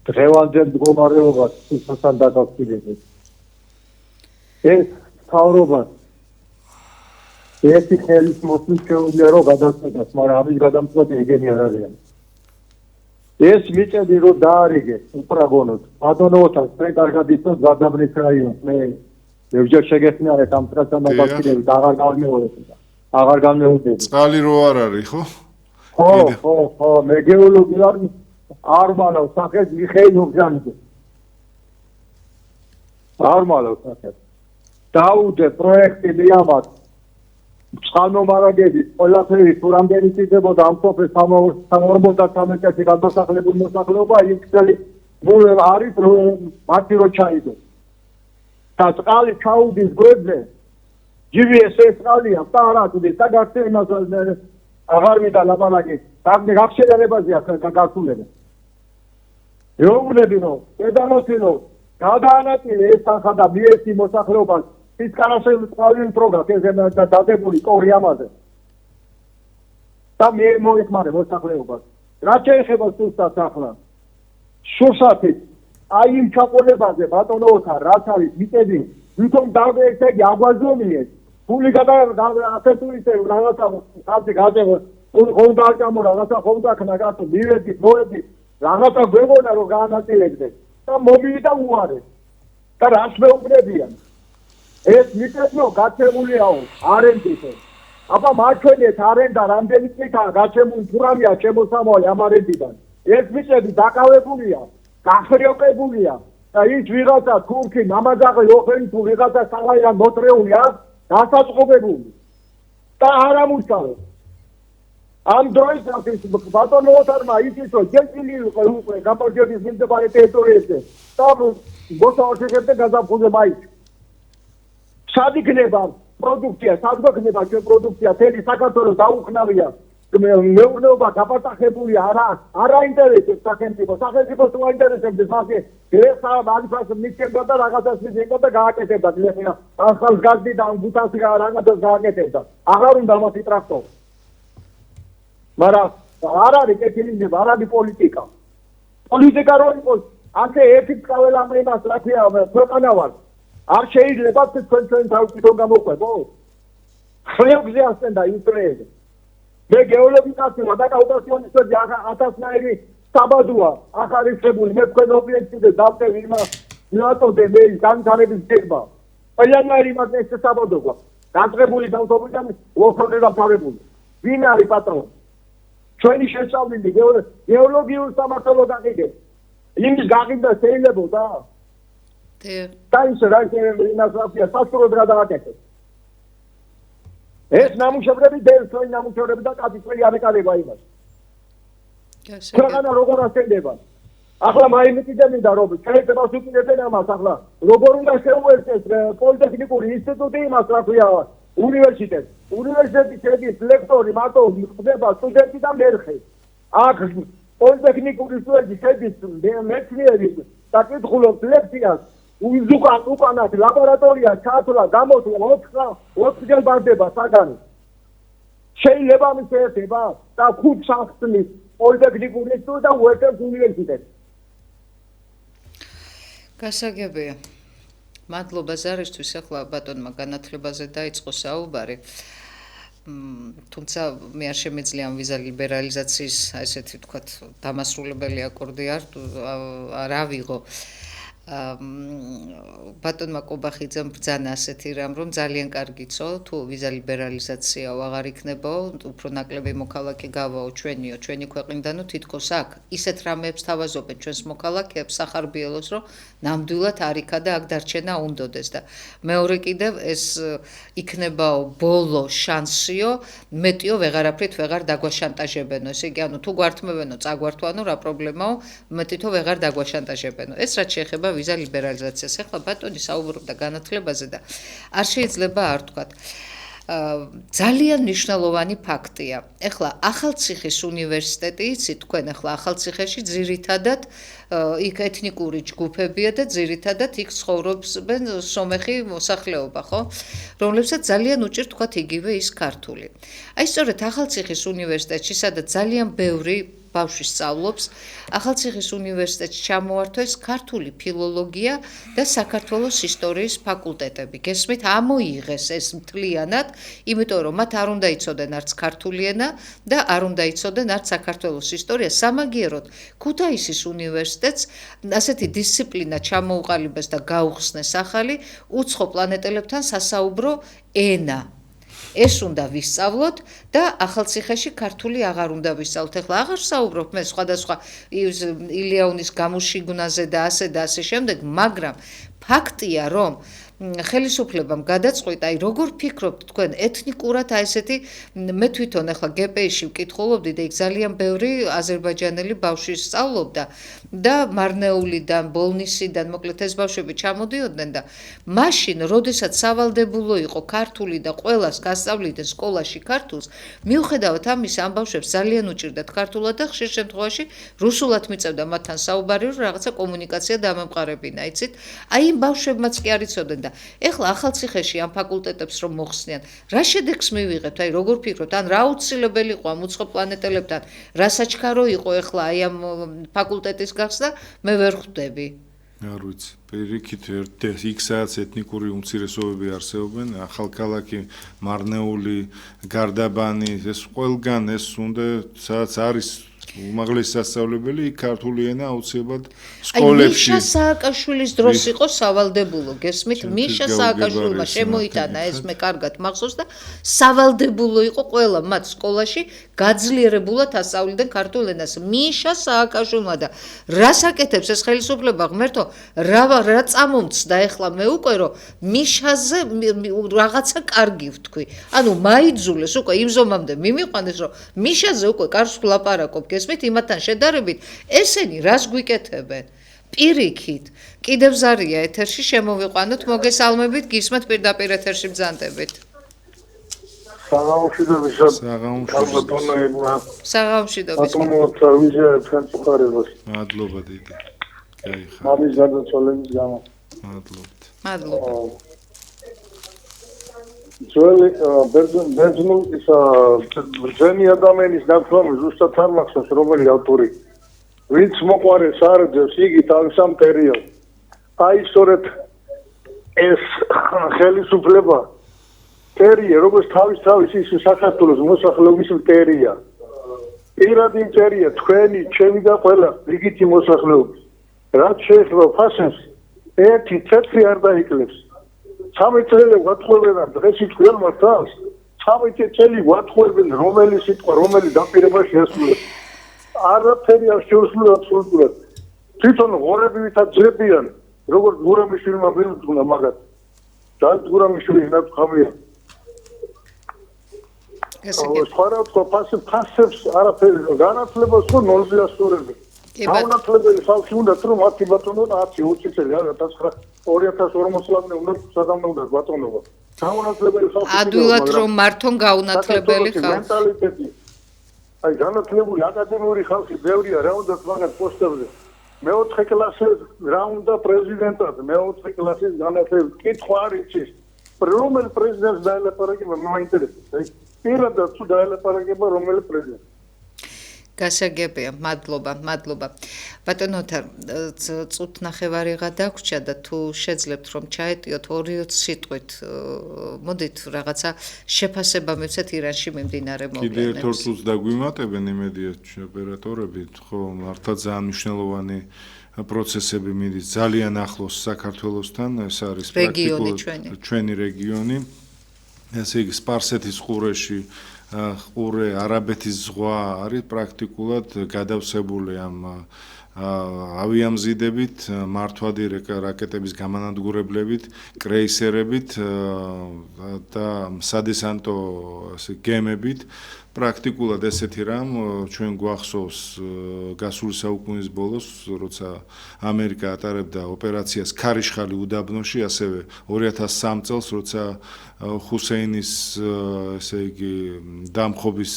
დღევანდელ მდგომარეობას თვითონ დაკავშირებით. ეს თავრობა ერთი ხელის მოსვლის შეუძლია რომ გადაწყვეტოს, მაგრამ ამის გადამწყვეტი ეგენი არ არიან. ეს მიწები რომ დაარიგეს უპრაგონოდ, ბატონოთას მე კარგად იცნობ გადაბნის რაიონს, მე ბევრჯერ შეგეხმიანეთ ამ ტრასთან დაკავშირებით, აღარ გამეუბნები. წყალი რო არ არის, ხო? ხო, მე გეოლოგი არ მალავ სახეს მიხეილ უბჟანიძე. არ მალავ სახეს. დაუდე პროექტი მიამათ წყალმომარაგების ყველაფერი თუ რამდენი წიდებოდა ამ სოფლის 43 წელი გადასახლებული მოსახლეობა იმ წელი არის მათი რო ჩაიდო და წყალი ჩაუდის გვერდზე GVS წყალია პარატუდი და გაქცევას აღარ მიდა ლაპარაკი საგნე გახშელებაზეა გასულები ეუბნები რომ ედანოსინო გადაანაწილე ეს თანხა და მიერთი მოსახლეობას ის კარასელი წყალი პროგრამ ეს დადებული კორი ამაზე და მე მოიხმარე მოსახლეობას რა შეეხება სულსაც ახლა შურსათი აი იმ ჩაყოლებაზე ბატონოთა რაც არის მიწები თვითონ დავეერთე აგვაზომიეს ფული გადაასეთუისე რაღაცა ხალხი გაძევო ხონდა გამო რაღაცა ხონდა ქნაგათო მივედი მოედი რაღაცა გვეგონა რომ გაანაწილებდე და მომივიდა უარეს და რას მეუბნებიან ეს მიწებო გაცემულიაო არენდითო აბა მაჩვენეთ არენდა რამდენი წითაა გაცემული თურამია შემოსამოვალი ამ არენდიდან ეს მიწები დაკავებულია გახრიოკებულია და ის ვიღაცა თურქი მამაძაღლი ოხენი თუ ვიღაცა საღაიდან მოტრეული აქვს დასაწყობებული და არ ამუშავებს ამ დროის ბატონოთარმა იცის რომ ჯეწილი იყო უკვე გაპარჯების მიმდებარე ტერიტორიებზე და მოსავალშეებდა გაზაფხულზე მაინც სად იქნება პროდუქცია სად გვექნება ჩვენ პროდუქცია თელი საქართველოს დაუხნავია მეურნეობა გაპარტახებული არ აინტერესებს სახელმწიფოს თუ აინტერესებს მასე ეხლა მაგას მიცემდა და რაღაცას მიცემდა და გააკეთებდა ეხლა ახალ გაზი და გუთას რაღაცას გააკეთებდა აღარ უნდა მასი ტრაქტორი მაგრამ არ არის კეთილინება არ არის პოლიტიკა რო იყოს ასე ერთი წაველა იმას რა ქვია ქვეყანა ვარ არ შეიძლება თქვენ თავისუფლად გამოყვებო ხლებზე ასენდა ინტრეები მე გეოლოგიკაში და კაუტასიონისტები 1000-ნაირი საბადოა ახარისებული მე თქვენ ობიექტზე დავწევი იმას ნატოდე მე განვითარების გეგმა ყველანაირი მას ეს საბადოა განწყებული დავთობიდან უახლოე დაფარებული ვინ არის პატრონი ჩვენი შესწავლილი გეოლოგიურ სამართალო გაყიდე იმის გაყიდა შეიძლებოდა და ის რა ინფორმაცია სასწორად გადააკეთეს ეს ნამუშევრები დელსოი ნამუშევრები და კაპიტალი არეკარება იმას ქვეყანა როგორ ასენდება ახლა მაინიტიდან მინდა რომ შეიძლება უკიდებენ ამას ახლა როგორ უნდა შეუერთდეს პოლიტექნიკური ინსტიტუტი იმას რა ქვია უნივერსიტეტის შედის ლექტორი მარტო ხდება სტუდენტი და მერხე აქ პოლიტექნიკური ინსტიტუტის შედის მეცნიერი და კითხულობს ლექციას უკანად ლაბორატორია ჩათვლა გამოსვლა 4 ჯერ ბარდება საგანი შეიძლება ამის შეერთება და 5 სახსნის პოლიტექნიკური ინსტიტუტი და უერთებს უნივერსიტეტს გასაგებია მადლობა ზარისთვის ახლა ბატონმა განათლებაზე დაიწყო საუბარი თუმცა მე არ შემეძლია ამ ვიზა ლიბერალიზაციის ესეთი თქვათ დამასრულებელი აკორდი არ ავიღო ბატონმა კობახიძემ ბრძანა ასეთი რამ, რომ ძალიან კარგიცო, თუ ვიზა ლიბერალიზაციაო აღარ იქნებაო, უფრო ნაკლები მოქალაქე გავაო ჩვენიო, ჩვენი ქვეყნიდანო, თითქოს აქ ისეთ რამეებს თავაზობენ ჩვენს მოქალაქეებს სახარბიელოს, რომ ნამდვილად არ იქა და აქ დარჩენა უნდოდეს და მეორე კიდევ ეს იქნებაო ბოლო შანსიო, მეტიო ვეღარაფრით ვეღარ დაგვაშანტაჟებენო, ესე იგი, ანუ თუ გვართმევენო, წაგვართვანო, რა პრობლემაო, მეტითო ვეღარ დაგვაშანტაჟებენო. ეს რაც შეეხება ვიზა ლიბერალიზაციას. ახლა ბატონი საუბრობდა განათლებაზე და არ შეიძლება არ თქვათ. ძალიან მნიშვნელოვანი ფაქტია. ახლა ახალციხის უნივერსიტეტი, იცით თქვენ ახლა ახალციხეში ძირითადად იქ ეთნიკური ჯგუფებია და ძირითადად იქ ცხოვრობენ სომეხი მოსახლეობა, ხო? რომლებსაც ძალიან უჭირთ თქვათ იგივე ის ქართული. აი სწორედ ახალციხის უნივერსიტეტში, სადაც ძალიან ბევრი ბავშვი სწავლობს, ახალციხის უნივერსიტეტში ჩამოართვეს ქართული ფილოლოგია და საქართველოს ისტორიის ფაკულტეტები. გესმით, ამოიღეს ეს მთლიანად, იმიტომ რომ მათ არ უნდა იცოდნენ არც ქართული ენა და არ უნდა იცოდნენ არც საქართველოს ისტორია. სამაგიეროდ, ქუთაისის უნივერსიტეტს ასეთი დისციპლინა ჩამოუყალიბეს და გაუხსნეს ახალი უცხო პლანეტელებთან სასაუბრო ენა. ეს უნდა ვისწავლოთ და ახალციხეში ქართული აღარ უნდა ვისწავლოთ. ახლა აღარ საუბრობ მე სხვადასხვა ილიაუნის გამუშიგვნაზე და ასე შემდეგ, მაგრამ ფაქტია, რომ ხელისუფლებამ გადაწყვიტა, აი როგორ ფიქრობთ თქვენ ეთნიკურად აი ესეთი მე თვითონ ახლა გპ-ში ვკითხულობდი და იქ ძალიან ბევრი აზერბაიჯანელი ბავშვი სწავლობდა და მარნეულიდან, ბოლნისიდან, მოკლედ ეს ბავშვები ჩამოდიოდნენ და მაშინ, როდესაც სავალდებულო იყო ქართული და ყველას გასწავლიდნენ სკოლაში ქართულს, მიუხედავად ამისა, ამ ბავშვებს ძალიან უჭირდათ ქართულად და ხშირ შემთხვევაში რუსულად მიწევდა მათთან საუბარი, რომ რაღაცა კომუნიკაცია დამემყარებინა, იცით? აი იმ ბავშვებმაც კი არ იცოდნენ და ეხლა ახალციხეში ამ ფაკულტეტებს რომ მოხსნიან, რა შედეგს მივიღებთ? აი როგორ ფიქრობთ? ან რა აუცილებელი იყო ამ უცხო პლანეტელებთან? რა საჩქარო იყო ეხლა აი ამ ფაკულტეტის გახსნა? მე ვერ ხვდები. არ ვიცი. პირიქით იქ-სადაც ეთნიკური უმცირესობები არსებობენ, ახალქალაქი, მარნეული, გარდაბანი, ეს ყველგან ეს უნდა სადაც არის უმაღლესი სასწავლებელი, ქართული ენა აუცილებლად სკოლებში. მიშა სააკაშვილის დროს იყო სავალდებულო, გესმით? მიშა სააკაშვილმა შემოიტანა ეს მე კარგად მახსოვს და სავალდებულო იყო ყველა მათ სკოლაში გაძლიერებულად ასწავლიდნენ ქართულ ენას. მიშა სააკაშვილმა და რას აკეთებს ეს ხელისუფლება, ღმერთო, რა წამომცდა ეხლა მე უკვე რომ მიშაზე რაღაცა კარგი ვთქვი. ანუ მაიძულეს უკვე იმ ზომამდე მიმიყვანეს რომ მიშაზე უკვე კარგს ვლაპარაკობ, გესმით, იმათთან შედარებით, ესენი რას გვიკეთებენ? პირიქით, კიდევ ზარია ეთერში შემოვიყვანოთ, მოგესალმებით, გისმენთ პირდაპირ ეთერში ბრძანდებით. საღამოშიდობის. მადლობა დიდი. მამის გარდაცვალების გამო. მადლობა. ძველი ბერძნულ ის ბრძენი ადამიანის ნაცვლად ზუსტად არ მახსოვს რომელი ავტორი ვინც მოყვარეს არძევს იგი თავის ამ პერიოდს აი სწორედ ეს ხელისუფლება ტერია როგორც თავის ის საქართველოს მოსახლეობის ტერია პირად იმტერია თქვენი ჩემი და ყველა რიგითი მოსახლეობის რაც შეეხება ფასებს ერთი წელი არ დაიკლებს 13 წელი ვატყუებენ დღეს თქვენ მართავს 13 წელი ვატყუებენ რომელი სიტყვა რომელი დაპირება შეასრულებს არაფერი არ შეუსრულებს აბსოლუტურად თვითონ ღორები ვითაც ძებიან როგორც გურამიშვილმა ვინუძღვნა მაგათ და გურამიშვილი ნაცხამია სხვა რა თქო ფასებს არაფერი განათლებას ხო ნოლზე ასწორებენ განათლებელი ხალხი უნდა რომ მათი ბატონო 10-20 წელი 2040 წლამდე უნდა სადამნელად ბატონობა განათლებელი ხალხი ადვილად რომ მართონ გაუნათლებელი ხალხი მენტალიტეტი აი განათლებული აკადემიური ხალხი ბევრია რა უნდა მაგათ პოსტებზე მეოთხე კლასის რა უნდა პრეზიდენტად მეოთხე კლასის განათლების კითხვა არ იცის რომელ პრეზიდენტს დაელაპარაკება მაინტერესებს პირადად თუ დაელაპარაკება რომელი პრეზიდენტი გასაგებია, მადლობა. ბატონო ოთარ, წუთ ნახევარიღა დაგვრჩა და თუ შეძლებთ რომ ჩაეტიოთ 2-20 სიტყვით, მოდით რაღაცა შეფასება მივცეთ ირანში მიმდინარე მოვლენებს. კიდევ ერთ წუთს დაგვიმატებენ იმედია ოპერატორები, ხო, მართლა ძალიან მნიშვნელოვანი პროცესები მიდის ძალიან ახლოს საქართველოსთან, ეს არის რეგიონი ჩვენი რეგიონი. ესე იგი სპარსეთის ყურეში ყურე არაბეთის ზღვა არის პრაქტიკულად გადავსებული ამ ავიამზიდებით, მართვადი რაკეტების გამანადგურებლებით, კრეისერებით და სადესანტო გემებით. პრაქტიკულად ესეთი რამ ჩვენ გვახსოვს გასული საუკუნის ბოლოს, როცა ამერიკა ატარებდა ოპერაციას ქარიშხალი უდაბნოში, ასევე 2003 წელს, როცა ჰუსეინის ესე იგი დამხობის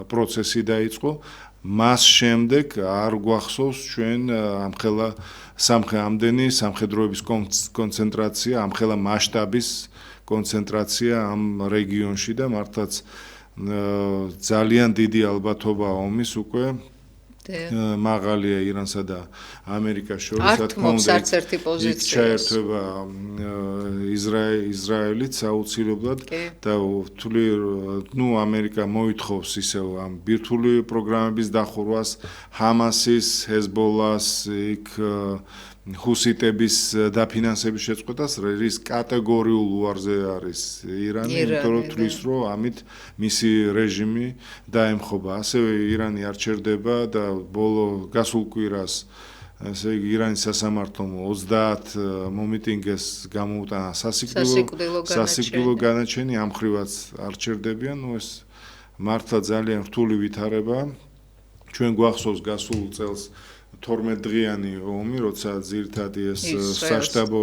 პროცესი დაიწყო. მას შემდეგ არ გვახსოვს ჩვენ ამხელა ამდენი სამხედროების კონცენტრაცია, ამხელა მასშტაბის კონცენტრაცია ამ რეგიონში და მართლაც ძალიან დიდი ალბათობა ომის უკვე მაღალია ირანსა და ამერიკას შორის, რა თქმა უნდა, იქ ჩაერთვება ისრაელიც აუცილებლად და თვლი ამერიკა მოითხოვს ისევ ამ ბირთვული პროგრამების დახურვას, ჰამასის, ჰეზბოლას, იქ ჰუსიტების დაფინანსების შეწყვეტას, რის კატეგორიულ უარზე არის ირანი, იმიტომ რომ თვლის, რომ ამით მისი რეჟიმი დაემხობა. ასევე ირანი არ ჩერდება და ბოლო გასულ კვირას ესე იგი ირანის სასამართლომ 30 მომიტინგეს გამოუტანა სასიკვდილო განაჩენი, ამ ხრივაც არ ჩერდებიან. ეს მართლა ძალიან რთული ვითარება. ჩვენ გვახსოვს გასულ წელს 12 დღიანი ომი, როცა ძირითადი ეს საშტაბო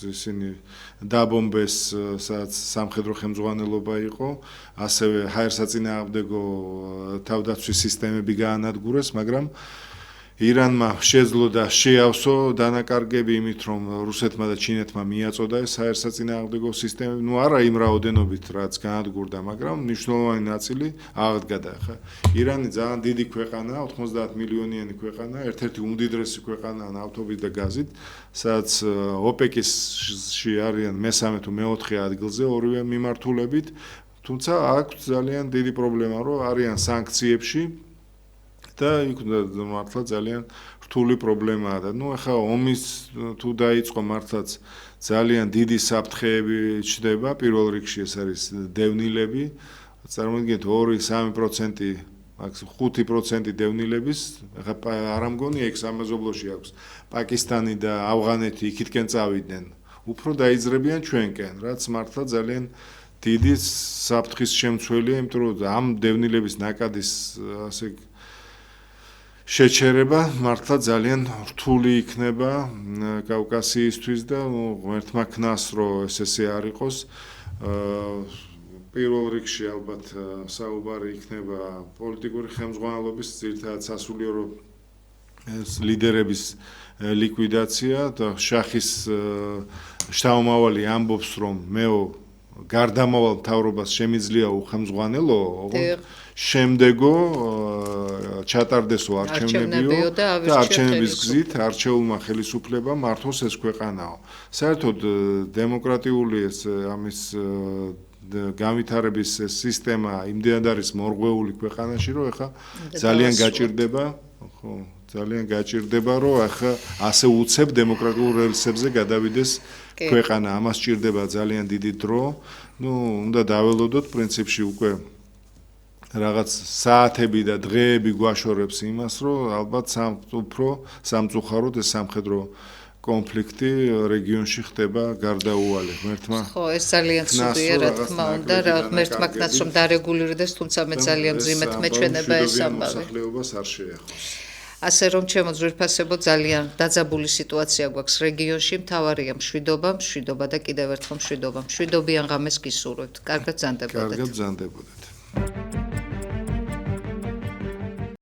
ისინი დაბომბეს, სადაც სამხედრო ხელმძღვანელობა იყო, ასევე ჰაერსაწინააღმდეგო თავდაცვის სისტემები გაანადგურეს, მაგრამ ირანმა შეძლო და შეავსო დანაკარგები იმით, რომ რუსეთმა და ჩინეთმა მიაწოდა ეს ჰაერსაწინააღმდეგო სისტემები, არა იმ რაოდენობით, რაც გაანადგურდა, მაგრამ მნიშვნელოვანი ნაწილი აღდგა. ხა ირანი ძალიან დიდი ქვეყანაა, 90 მილიონიანი ქვეყანა, ერთ-ერთი უმდიდრესი ქვეყანაა ნავთობით და გაზით, სადაც ოპეკისში არიან მესამე თუ მეოთხე ადგილზე ორივე მიმართულებით, თუმცა აქვს ძალიან დიდი პრობლემა, რომ არიან სანქციებში და იქ მართლა ძალიან რთული პრობლემაა და ახლა ომის თუ დაიწყო მართლაც ძალიან დიდი საფრთხეები ჩდება, პირველ რიგში ეს არის დევნილები, წარმოიდგინეთ 2-3%, მაქვს 5% დევნილების, ახლა არ ამგონია იქ სამეზობლოში აქვს პაკისტანი და ავღანეთი იქითკენ წავიდნენ, უფრო დაიძრებიან ჩვენკენ, რაც მართლა ძალიან დიდი საფრთხის შემცველია, იმიტომ რომ ამ დევნილების ნაკადის ასე შეჩერება მართლა ძალიან რთული იქნება კავკასიისთვის და ღმერთმა ქნას, რომ ესე არ იყოს. პირველ რიგში ალბათ საუბარი იქნება პოლიტიკური ხელმძღვანელობის, ძირითადად სასულიერო ლიდერების ლიკვიდაცია და შახის შთამომავალი ამბობს, რომ მეო გარდამავალ მთავრობას შემიძლია უხელმძღვანელო, შემდეგო ჩატარდესო არჩევნებიო და არჩევნების გზით არჩეულმა ხელისუფლებამ მართოს ეს ქვეყანაო. საერთოდ დემოკრატიული ეს ამის განვითარების სისტემა იმდენად არის მორღვეული ქვეყანაში, რომ ახლა ძალიან გაჭირდება, რომ ახლა ასე უცებ დემოკრატიულ რელსებზე გადავიდეს ქვეყანა. ამას ჭირდება ძალიან დიდი დრო. უნდა დაველოდოთ პრინციპში უკვე რაღაც საათები და დღეები გვაშორებს იმას, რომ ალბათ უფრო სამწუხაროდ ეს სამხედრო კონფლიქტი რეგიონში ხდება გარდაუვალი. ღმერთმა ხო, ეს ძალიან ცუდია, რა თქმა უნდა, ღმერთმა ქნას რომ დარეგულირდეს, თუმცა მე ძალიან მძიმედ მეჩვენება ეს ამბავი. მოსახლეობას არ შეეხოს. ასე რომ ჩემო ძვირფასებო ძალიან დაძაბული სიტუაცია გვაქვს რეგიონში, მთავარია მშვიდობა და კიდევ ერთხელ მშვიდობიან ღამეს გისურვებთ. კარგად ზანდებოდეთ. კარგად ზანდებოდეთ.